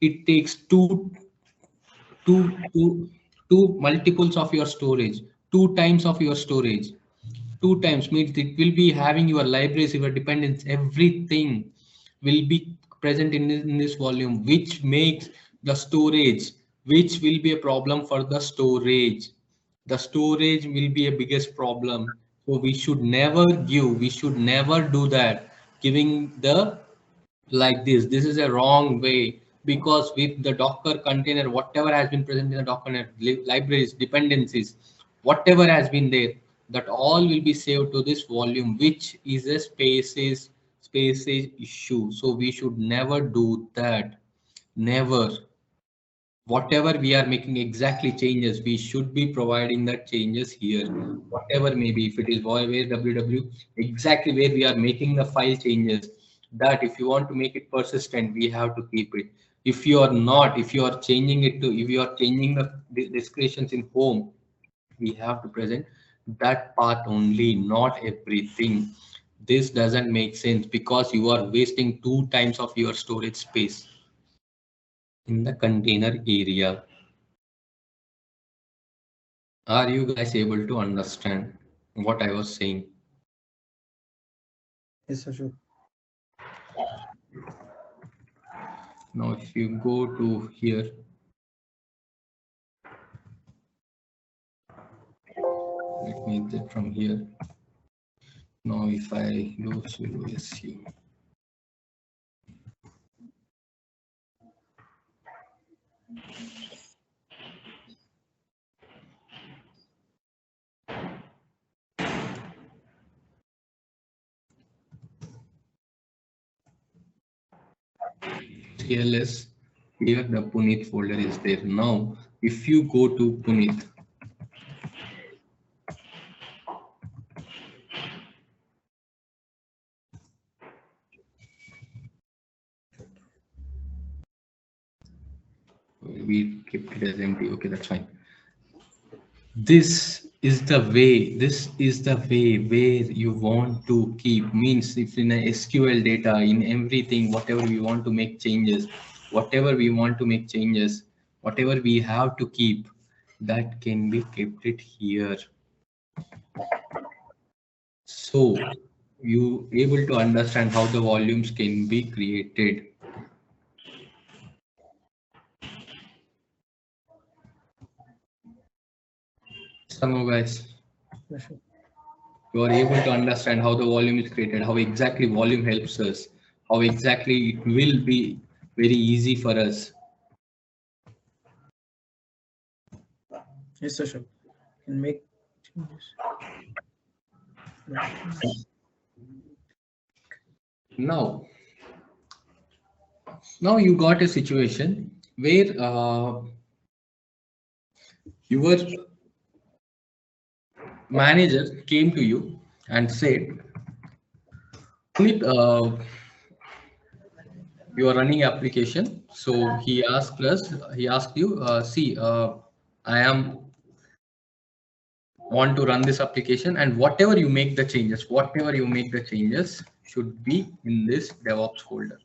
S1: it takes two multiples of your storage, two times of your storage. Two times means it will be having your libraries, your dependence, everything will be present in this volume, which makes the storage, which will be a problem for the storage. The storage will be a biggest problem. So we should never do that, giving the like this is a wrong way, because with the Docker container, whatever has been present in the Docker libraries, dependencies, whatever has been there, that all will be saved to this volume, which is a spaces issue. So we should never do that. Never. Whatever we are making exactly changes, we should be providing that changes here, whatever maybe, if it is where www, exactly where we are making the file changes, that if you want to make it persistent, we have to keep it. If you are not, if you are changing it to, if you are changing the descriptions in home, we have to present that part only, not everything. This doesn't make sense, because you are wasting two times of your storage space in the container area. Are you guys able to understand what I was saying?
S2: Yes, Ashok.
S1: Now, if you go to here, let me exit from here. Now, if I go to SU, TLS, here the Punit folder is there. Now, if you go to Punit, we kept it as empty. Okay, that's fine. This is the way where you want to keep, means if in a SQL data, in everything, whatever we want to make changes, whatever we have to keep, that can be kept it here. So you able to understand how the volumes can be created. Some of guys, you are able to understand how the volume is created, how exactly volume helps us, how exactly it will be very easy for us.
S2: Yes, sir. Sure. Can make changes.
S1: Now you got a situation where your manager came to you and said, Puneet, you are running application. So he asked you, I am want to run this application, and whatever you make the changes should be in this DevOps folder.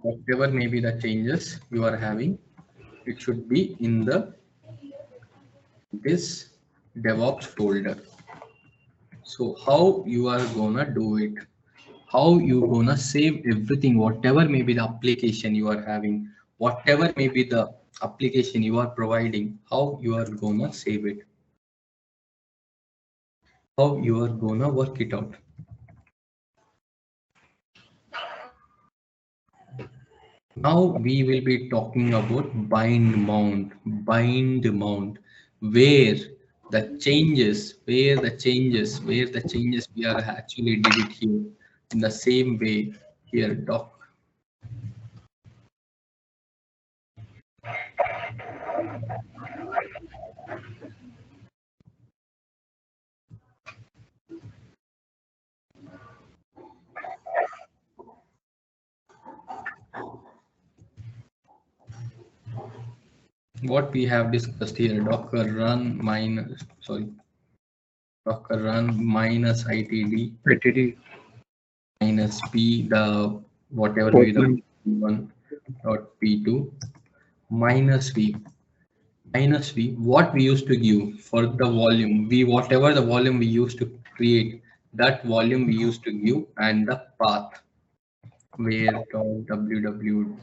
S1: Whatever may be the changes you are having, it should be in this DevOps folder. So how you are gonna do it? How you gonna save everything, whatever may be the application you are having, whatever may be the application you are providing, how you are gonna save it? How you are gonna work it out? Now we will be talking about bind mount, where the changes we are actually did it here in the same way here doc. What we have discussed here, docker run minus itd minus p, the whatever may be the p1.p2 minus v. What we used to give for the volume, whatever the volume we used to create, that volume we used to give, and the path where www.html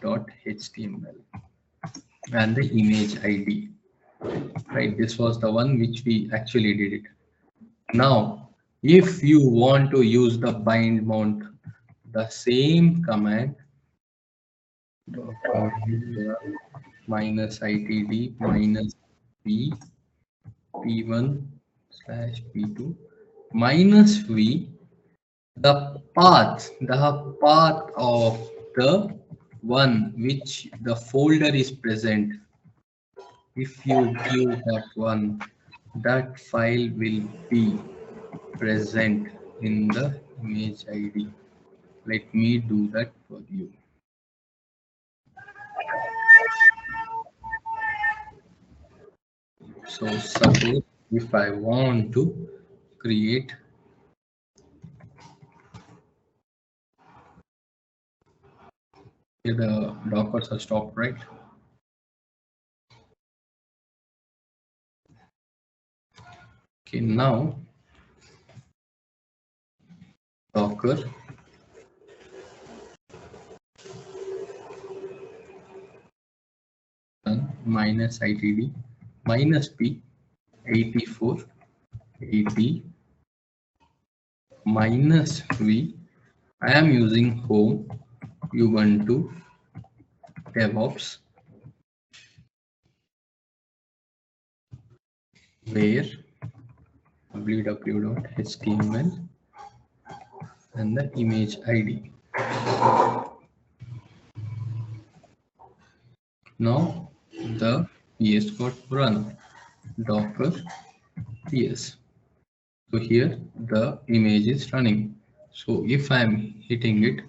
S1: and the image id, right? This was the one which we actually did it. Now if you want to use the bind mount, the same command minus itd minus p p1/p2 minus v, the path of the one which the folder is present. If you give that one, that file will be present in the image id. Let me do that for you. So suppose if I want to create here, the dockers are stopped, right? Okay, now docker minus itd minus p 84 80 minus v. I am using home Ubuntu DevOps, where www.html and the image id. Now the ps got run docker ps. So here the image is running. So if I am hitting it,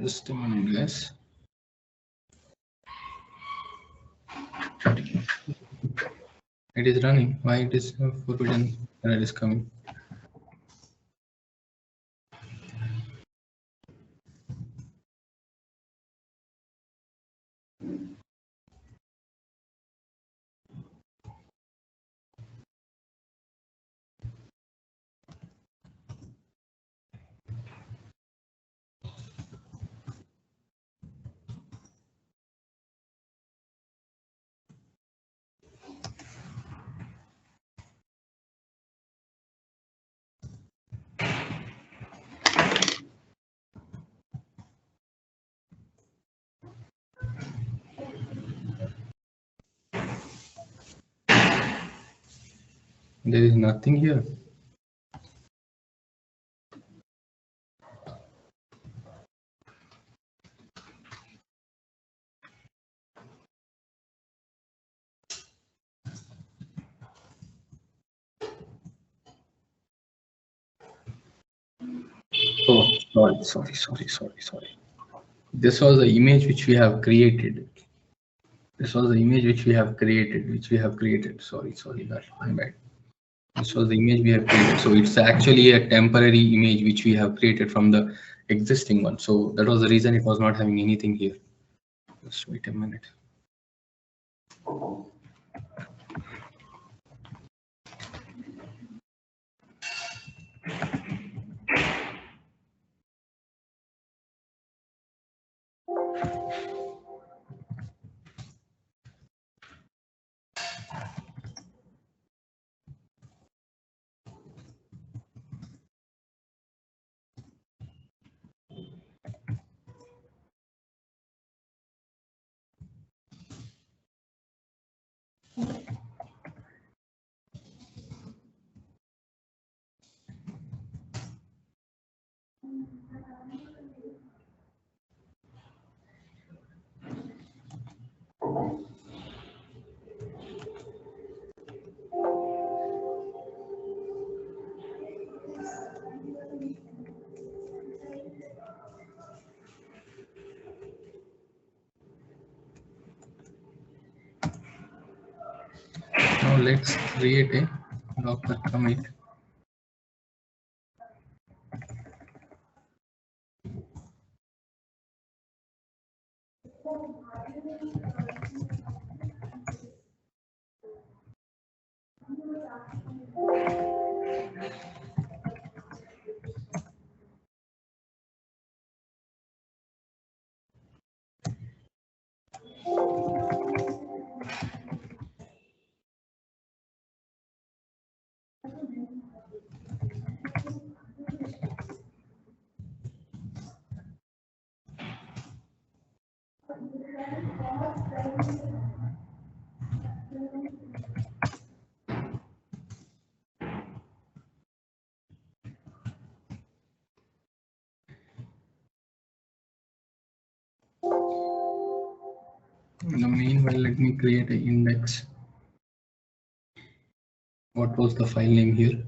S1: just a minute, guys. It is running. Why it is forbidden error is coming? There is nothing here. Oh, sorry. This was the image which we have created. Sorry, that my bad. This was the image we have created. So it's actually a temporary image which we have created from the existing one. So that was the reason it was not having anything here. Just wait a minute. Now let's create a Docker commit. In the meanwhile, let me create an index. What was the file name here?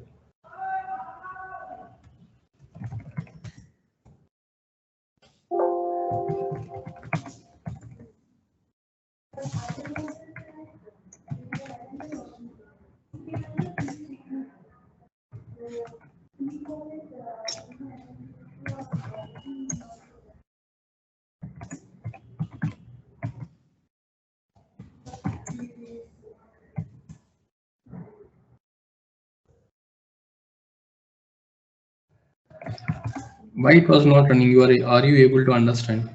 S1: Why it was not running? Are you able to understand?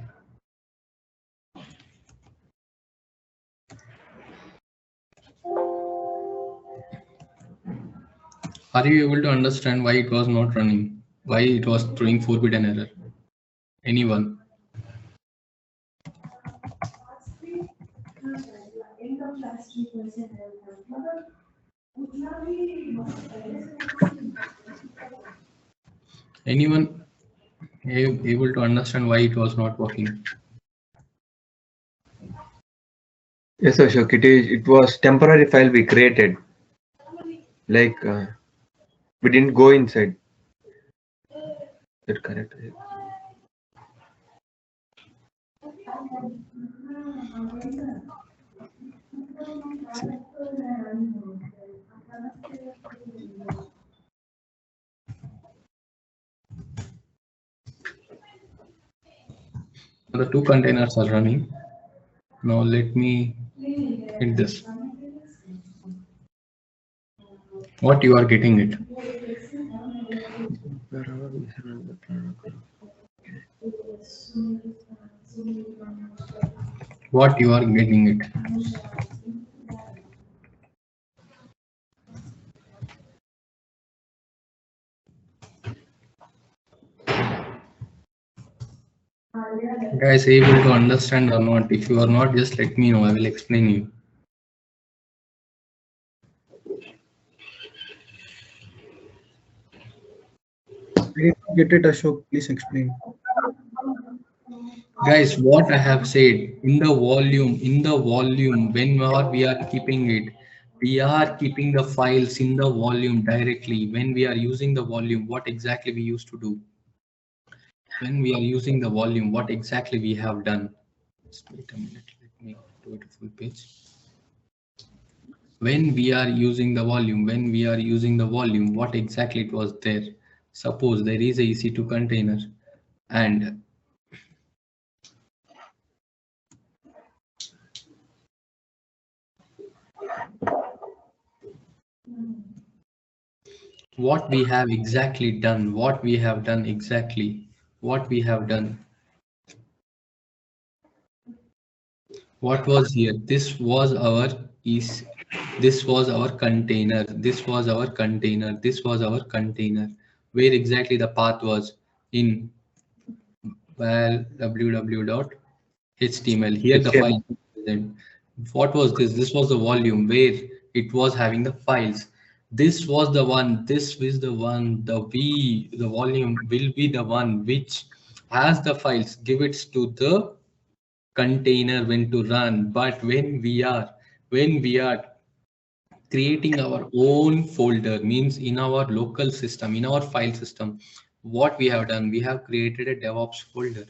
S1: Are you able to understand why it was not running? Why it was throwing forbidden error? Anyone? Anyone able to understand why it was not working?
S3: Yes, Ashok, it was temporary file we created. Like we didn't go inside. That correct?
S1: The two containers are running. Now let me hit this. What you are getting it? What you are getting it? Guys, able to understand or not? If you are not, just let me know. I will explain you.
S2: I didn't get it, Ashok. Please explain.
S1: Guys, what I have said in the volume, whenever we are keeping it, we are keeping the files in the volume directly. When we are using the volume, what exactly we used to do? When we are using the volume, what exactly we have done? Just wait a minute, let me do it full page. When we are using the volume, what exactly it was there? Suppose there is a EC2 container and what we have done, what we have done. What was here? This was our container. Where exactly the path was in www.html. Here the file is present. What was this? This was the volume where it was having the files. This was the one. This is the one. The volume will be the one which has the files. Give it to the container when to run. But when we are creating our own folder, means in our local system, in our file system, what we have done, we have created a DevOps folder.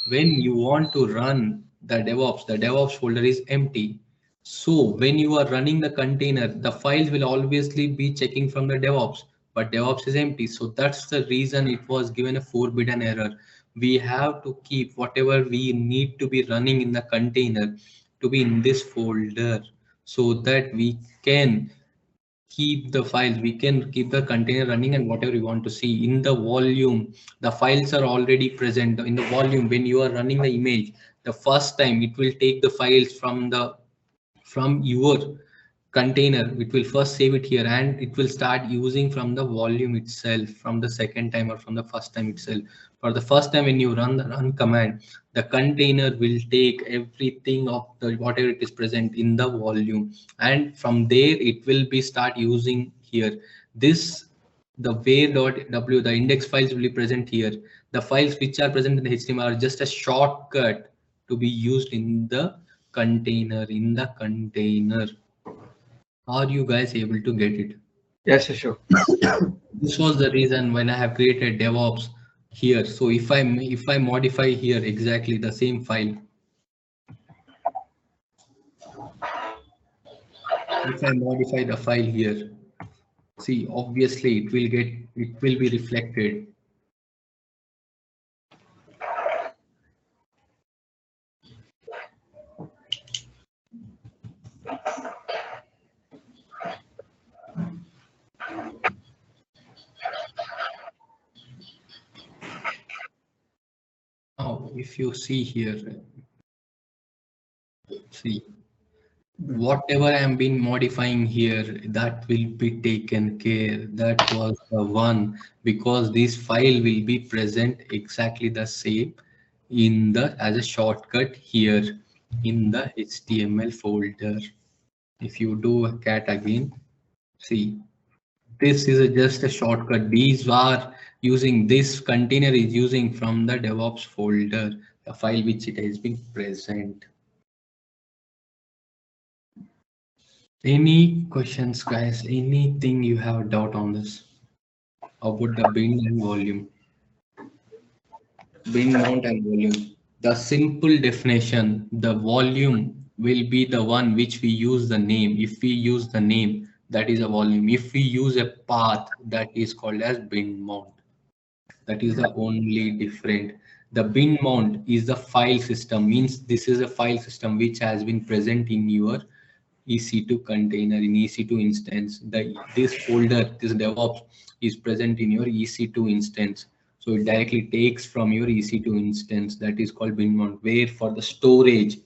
S1: When you want to run the DevOps folder is empty. So when you are running the container, the files will obviously be checking from the DevOps, but DevOps is empty. So that's the reason it was given a forbidden error. We have to keep whatever we need to be running in the container to be in this folder so that we can keep the files, we can keep the container running, and whatever you want to see in the volume, the files are already present in the volume. When you are running the image the first time, it will take the files from your container. It will first save it here and it will start using from the volume itself from the second time or from the first time itself. For the first time, when you run the run command, the container will take everything of the whatever it is present in the volume, and from there it will be start using here. This the where.w, the index files will be present here. The files which are present in the HTML are just a shortcut to be used in the container. Are you guys able to get it?
S3: Yes, Ashok.
S1: This was the reason when I have created DevOps here. So if I modify here exactly the same file, if I modify the file here, see, obviously it will be reflected. Now, if you see here, see, whatever I am been modifying here, that will be taken care. That was the one, because this file will be present exactly the same in the as a shortcut here in the HTML folder. If you do a cat again, See, this is just a shortcut. These are using this container is using from the DevOps folder, the file which it has been present. Any questions, guys? Anything you have a doubt on this? About the bin and volume? Bin mount and volume. The simple definition, the volume will be the one which we use the name. If we use the name, that is a volume. If we use a path, that is called as bin mount. That is the only different. The bin mount is the file system, means this is a file system which has been present in your EC2 container, in EC2 instance. This folder, this DevOps is present in your EC2 instance. So it directly takes from your EC2 instance, that is called bin mount, where for the storage,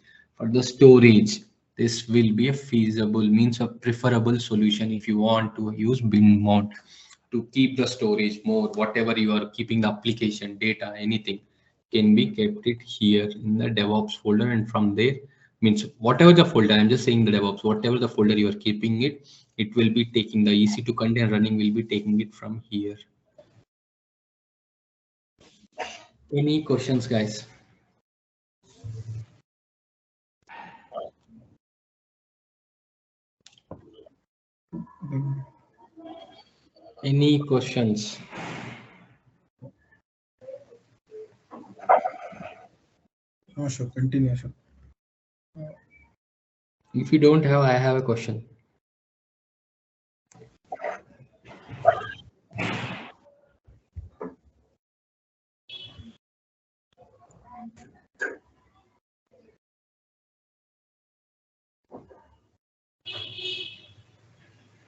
S1: this will be a feasible, means a preferable solution if you want to use bin mount to keep the storage more, whatever you are keeping, the application data, anything can be kept it here in the DevOps folder, and from there, means whatever the folder, I'm just saying the DevOps, whatever the folder you are keeping it, it will be taking the EC2 container running, will be taking it from here. Any questions, guys? Any questions?
S2: No, sure. Continue, sure.
S1: If you don't have, I have a question.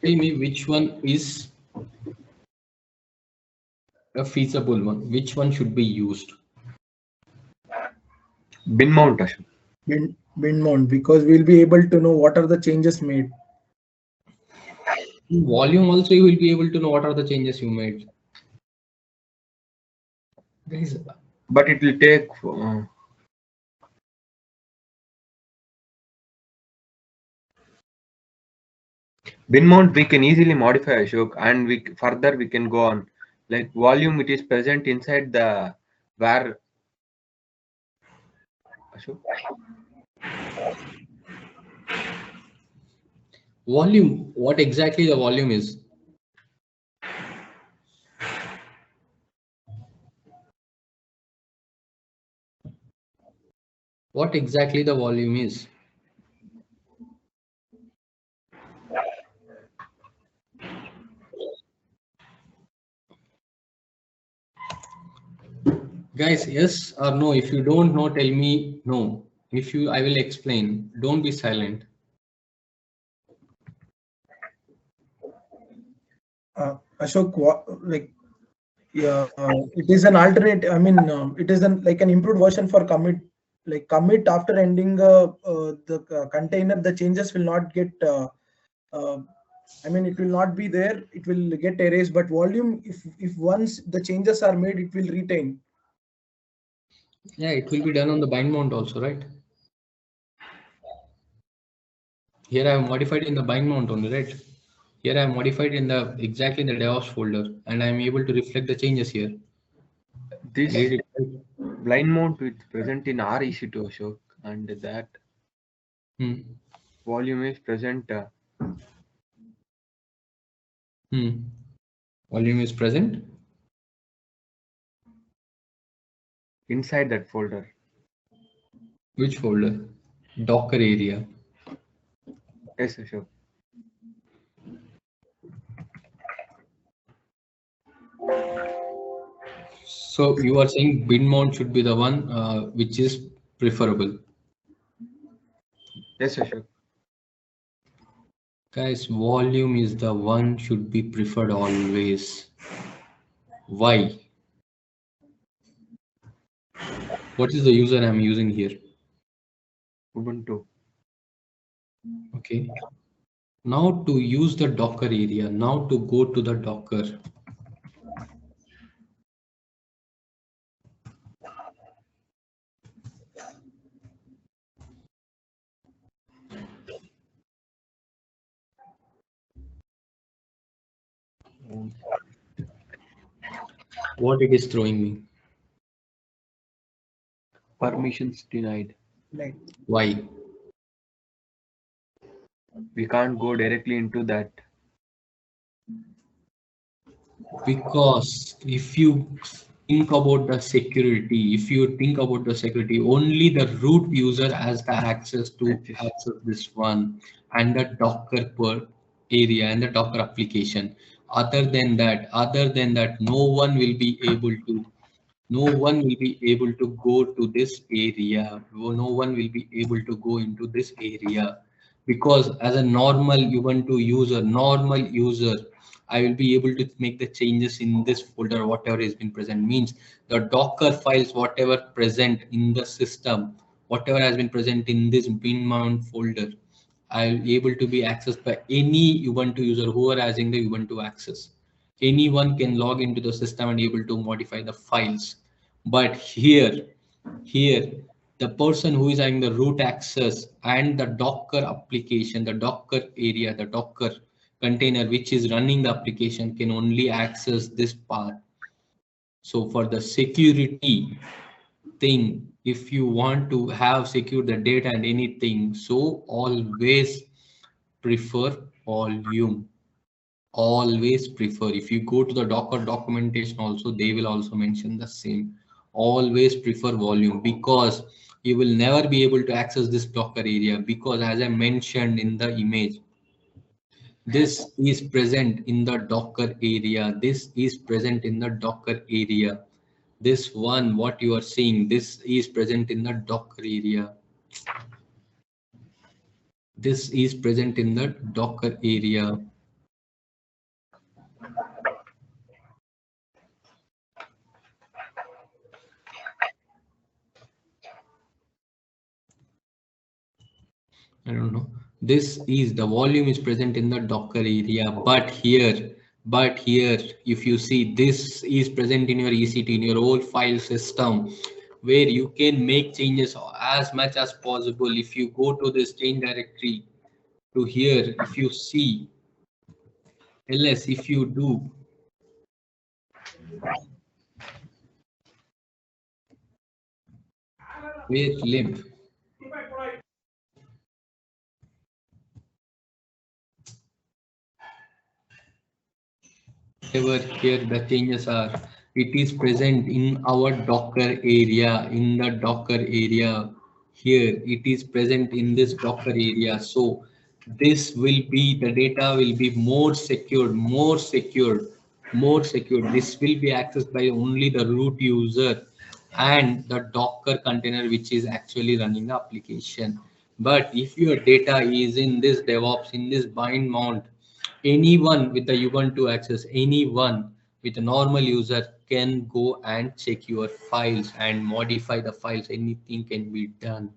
S1: Tell me which one is a feasible one, which one should be used?
S3: Bin mount, Ashok.
S2: Bin mount, because we'll be able to know what are the changes made.
S1: In volume also you will be able to know what are the changes you made.
S3: But it will take bin mount we can easily modify, Ashok, and we can go on. Like volume, it is present inside the where, Ashok.
S1: Volume, what exactly the volume is? What exactly the volume is? Guys, yes or no? If you don't know, tell me no. If you, I will explain. Don't be silent.
S2: Ashok, like, yeah, it is an alternate. I mean, it is like an improved version for commit. Like commit after ending the container, the changes will not get. I mean, it will not be there. It will get erased. But volume, if once the changes are made, it will retain.
S1: Yeah, it will be done on the bind mount also, right? Here I have modified in the bind mount only, right? Here I have modified in the exactly in the DevOps folder, and I am able to reflect the changes here.
S3: This
S1: Read it.
S3: blind mount is present in our EC2, Ashok, and that volume is present.
S1: Volume is present
S3: Inside that folder.
S1: Which folder? Docker area.
S3: Yes, Ashok.
S1: So you are saying bin mount should be the one which is preferable.
S3: Yes, Ashok.
S1: Guys, volume is the one should be preferred always. Why? What is the user I'm using here?
S3: Ubuntu.
S1: Okay. Now to use the Docker area, now to go to the Docker. What it is throwing me?
S3: Permissions denied.
S2: Right.
S1: Why?
S3: We can't go directly into that.
S1: Because if you think about the security, only the root user has the access to access this one and the Docker per area and the Docker application. Other than that, no one will be able to go to this area. No one will be able to go into this area, because as a normal user, I will be able to make the changes in this folder, whatever has been present. Means the Docker files, whatever present in the system, whatever has been present in this bin mount folder, I'll be able to be accessed by any Ubuntu user who are having the Ubuntu access. Anyone can log into the system and able to modify the files. But here, the person who is having the root access and the Docker application, the Docker area, the Docker container which is running the application can only access this part. So for the security thing, if you want to have secure the data and anything, so always prefer volume. Always prefer. If you go to the Docker documentation also, they will also mention the same. Always prefer volume, because you will never be able to access this Docker area, because as I mentioned in the image, this is present in the Docker area. This is present in the Docker area. This one, what you are seeing, this is present in the Docker area. This is present in the Docker area. I don't know. This is the volume is present in the Docker area, but here, if you see, this is present in your EC2, in your old file system, where you can make changes as much as possible. If you go to this change directory to here, if you see ls, if you do with lib, whatever here the changes are, it is present in our Docker area, in the Docker area. Here it is present in this Docker area. So this will be, the data will be more secured. This will be accessed by only the root user and the Docker container which is actually running the application. But if your data is in this DevOps, in this bind mount, anyone with the Ubuntu access, anyone with a normal user can go and check your files and modify the files. Anything can be done.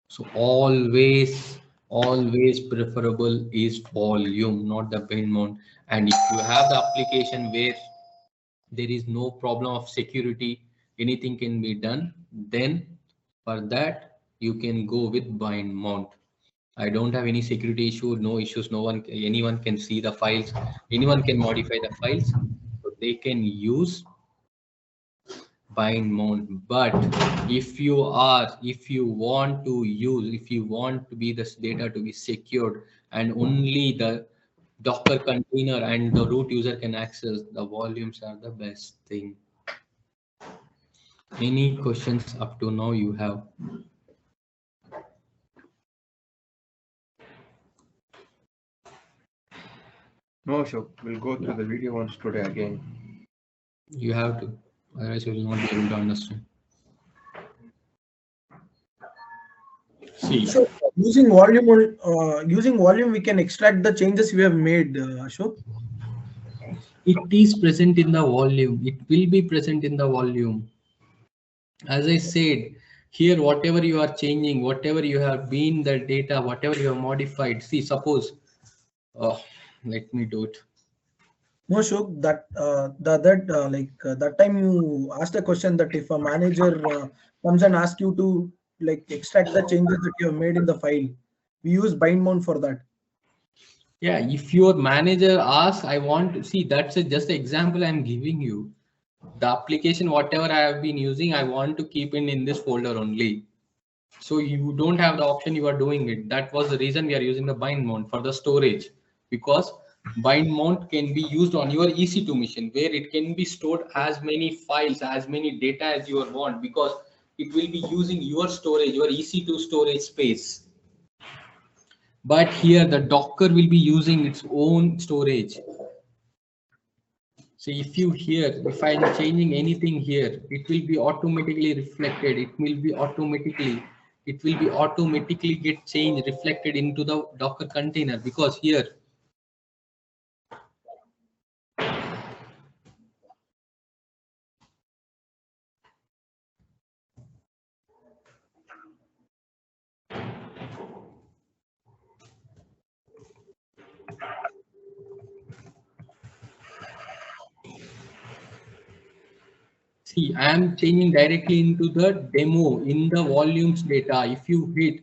S1: So always preferable is volume, not the bind mount. And if you have the application where there is no problem of security, anything can be done, then for that you can go with bind mount. I don't have any security issue, no issues, anyone can see the files, anyone can modify the files, so they can use bind mount. But if you want to be this data to be secured and only the Docker container and the root user can access, the volumes are the best thing. Any questions up to now you have?
S3: No, Ashok, we'll go through the video once today again.
S1: You have to, otherwise you will not be able to understand. See,
S2: So using volume, we can extract the changes we have made, Ashok.
S1: it is present in the volume. It will be present in the volume. As I said, here whatever you are changing, whatever you have been the data, whatever you have modified. See, suppose, let me do it.
S2: No, Ashok, that time you asked a question that if a manager comes and asks you to like extract the changes that you have made in the file, we use bind mount for that.
S1: Yeah, if your manager asks, I want to see, that's just the example I'm giving you. The application, whatever I have been using, I want to keep it in this folder only. So you don't have the option, you are doing it. That was the reason we are using the bind mount for the storage, because bind mount can be used on your EC2 machine, where it can be stored as many files, as many data as you want, because it will be using your storage, your EC2 storage space. But here the Docker will be using its own storage. So if I'm changing anything here, it will be automatically reflected. It will be automatically get changed, reflected into the Docker container, because here, see, I am changing directly into the demo in the volumes data. If you hit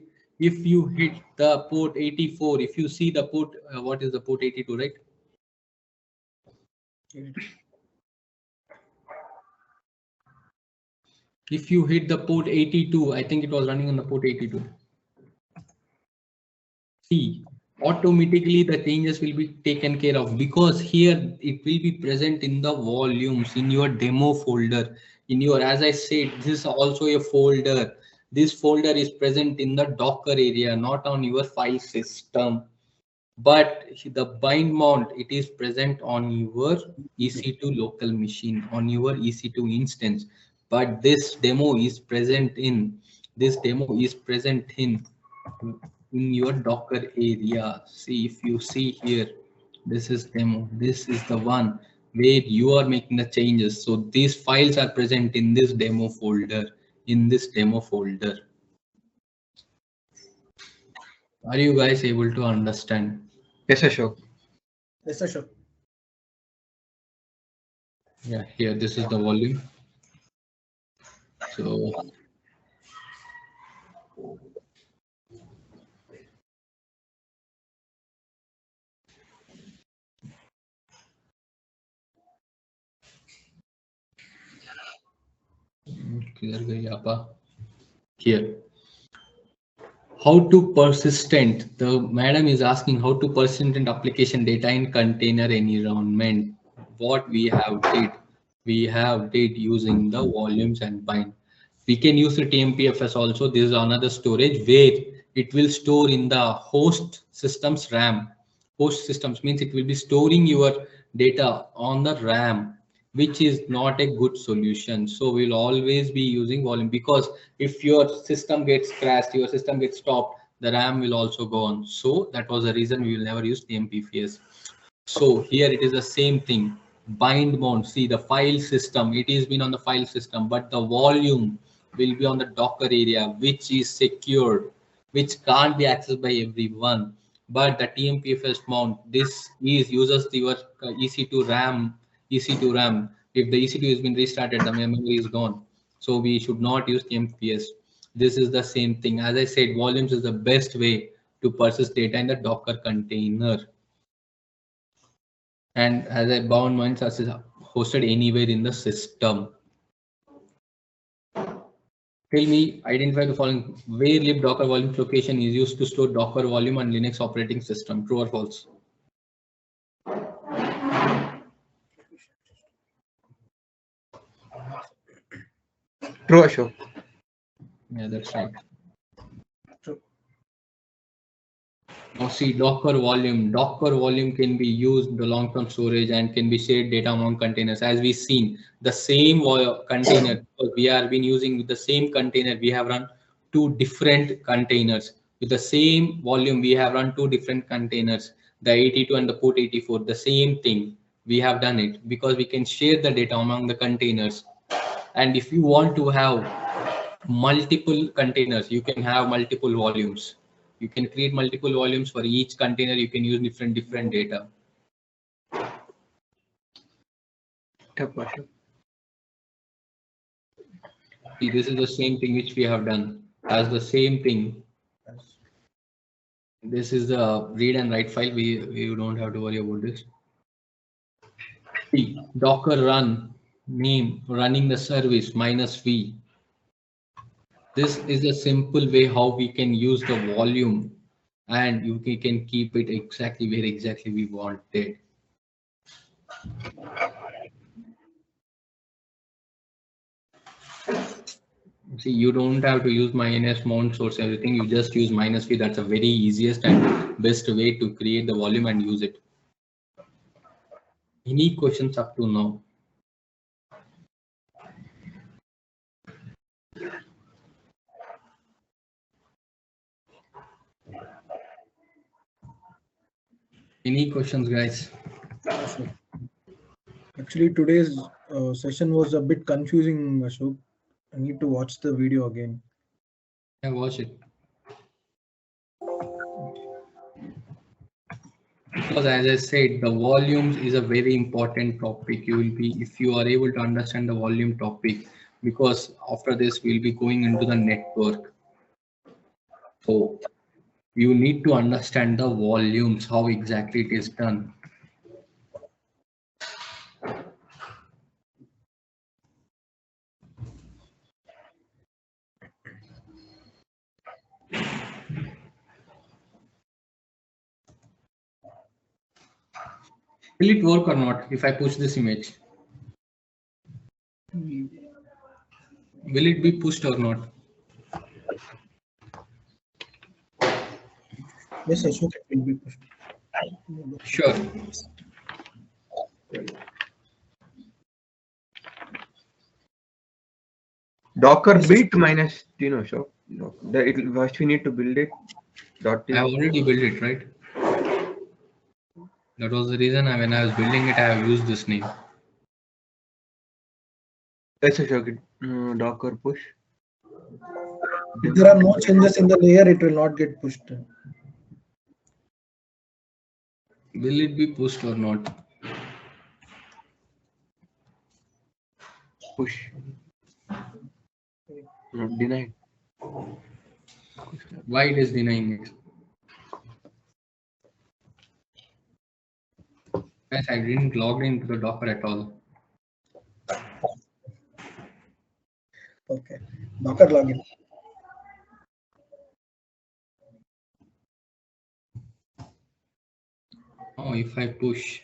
S1: the port 84, if you see the port, what is the port 82, right? If you hit the port 82, I think it was running on the port 82. See, automatically the changes will be taken care of, because here it will be present in the volumes in your demo folder. In your, as I said, this is also a folder. This folder is present in the Docker area, not on your file system. But the bind mount, it is present on your EC2 local machine, on your EC2 instance. But this demo is present in your Docker area. See, if you see here, this is demo. This is the one where you are making the changes. So these files are present in this demo folder. Are you guys able to understand?
S3: Yes, Ashok.
S2: Yes, sure.
S1: Yeah, here, this is the volume. So here, how to persistent, the madam is asking how to persistent application data in container environment. What we have did using the volumes and bind. We can use the tmpfs also. This is another storage where it will store in the host systems RAM. Host systems means it will be storing your data on the RAM, which is not a good solution. So we'll always be using volume, because if your system gets crashed, your system gets stopped, the RAM will also go on. So that was the reason we will never use tmpfs. So here it is the same thing. Bind mount, see the file system, it is been on the file system, but the volume will be on the Docker area, which is secured, which can't be accessed by everyone. But the tmpfs mount, this is uses your EC2 RAM. If the EC2 has been restarted, the memory is gone. So we should not use tmpfs. This is the same thing. As I said, volumes is the best way to persist data in the Docker container. And as a bound mines is hosted anywhere in the system. Tell me, identify the following: where lib Docker volume location is used to store Docker volume on Linux operating system. True or false?
S3: True, Ashok.
S1: Yeah, that's right.
S2: True.
S1: Now see, Docker volume can be used in the long-term storage and can be shared data among containers. As we've seen, the same container, because we have been using the same container, we have run two different containers. With the same volume, we have run two different containers, the 82 and the port 84, the same thing. We have done it because we can share the data among the containers. And if you want to have multiple containers, you can have multiple volumes. You can create multiple volumes for each container. You can use different data.
S3: Tough, Ashok.
S1: See, this is the same thing which we have done as the same thing. This is the read and write file. We don't have to worry about this. Docker run name running the service -v. This is a simple way how we can use the volume, and we can keep it exactly where exactly we wanted. See, you don't have to use -, mount source, everything. You just use -v. That's a very easiest and best way to create the volume and use it. Any questions up to now? Any questions, guys?
S2: Actually, today's session was a bit confusing, Ashok. I need to watch the video again.
S1: Yeah, watch it. Because as I said, the volumes is a very important topic. You will be, if you are able to understand the volume topic, because after this we'll be going into the network. So you need to understand the volumes, how exactly it is done. Will it work or not if I push this image? Will it be pushed or not?
S2: Yes, Ashok, it will be pushed.
S1: Sure.
S3: Docker build minus, so first we need to build it.
S1: I have already built it, right? That was the reason when I was building it, I have used this name.
S3: Yes, Ashok, Docker push.
S2: If there are no changes in the layer, it will not get pushed.
S1: Will it be pushed or not?
S3: Push. Denied.
S1: Why it is denying it? Guys, I didn't log into the Docker at all.
S2: Okay, Docker login.
S1: Oh, if I push.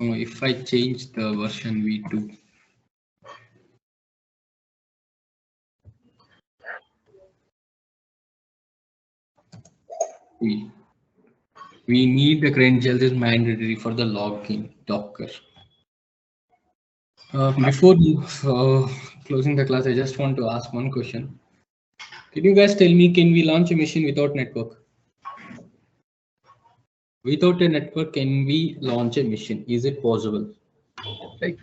S1: Oh, if I change the version v2. We need the credentials is mandatory for the login Docker. Before closing the class, I just want to ask one question. Can you guys tell me, can we launch a machine without network? Without a network, can we launch a mission? Is it possible?
S3: Like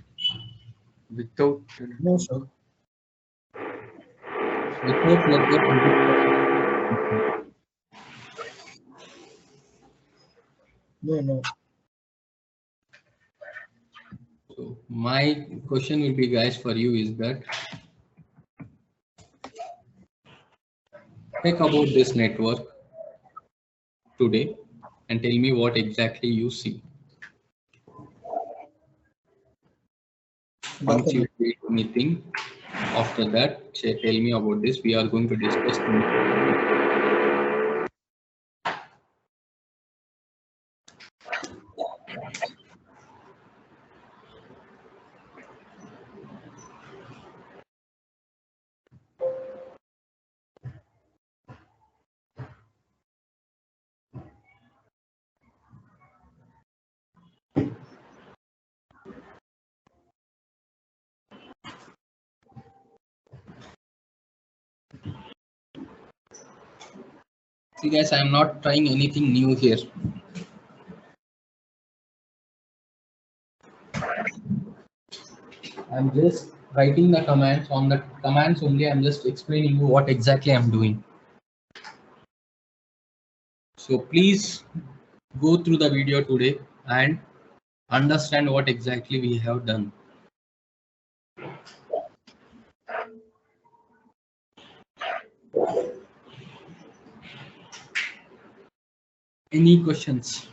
S3: without
S2: No, sir.
S1: Without network.
S2: No.
S1: So my question will be, guys, for you is that think about this network today and tell me what exactly you see. Once you create anything, after that, tell me about this. We are going to discuss. See, guys, I am not trying anything new here. I'm just writing the commands. On the commands only, I'm just explaining you what exactly I'm doing. So please go through the video today and understand what exactly we have done. Any questions?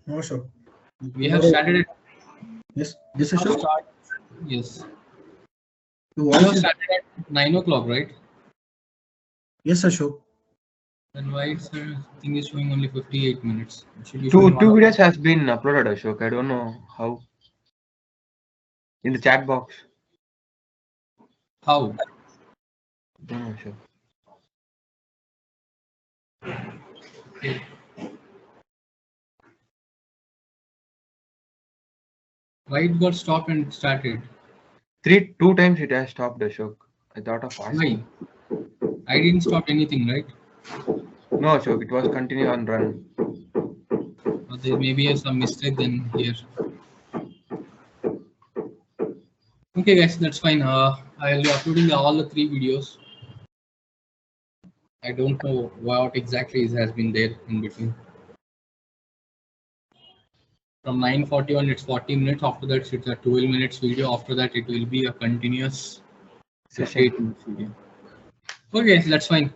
S2: No, sure.
S1: We have started it.
S2: Yes, yes, Ashok.
S1: Yes.
S2: Your
S1: We
S2: voice
S1: have
S2: is.
S1: started at 9 o'clock, right?
S2: Yes, Ashok.
S1: Then why it's thing is showing only 58 minutes? It should be
S3: Two
S1: showing 1 hour.
S3: videos has been uploaded, Ashok. I don't know how. In the chat box.
S1: How?
S3: Don't know, Ashok.
S1: Okay. Why it got stopped and started?
S3: Two times it has stopped, Ashok. I thought of
S1: Why?
S3: asking.
S1: I didn't stop anything, right?
S3: No, Ashok, it was continue on run.
S1: Or there may be some mistake then here. Okay, guys, that's fine. I'll be uploading all the 3 videos. I don't know what exactly has been there in between. From 9:41, it's 40 minutes. After that, it's a 12 minutes video. After that, it will be a continuous 58 minutes video. Okay, that's fine.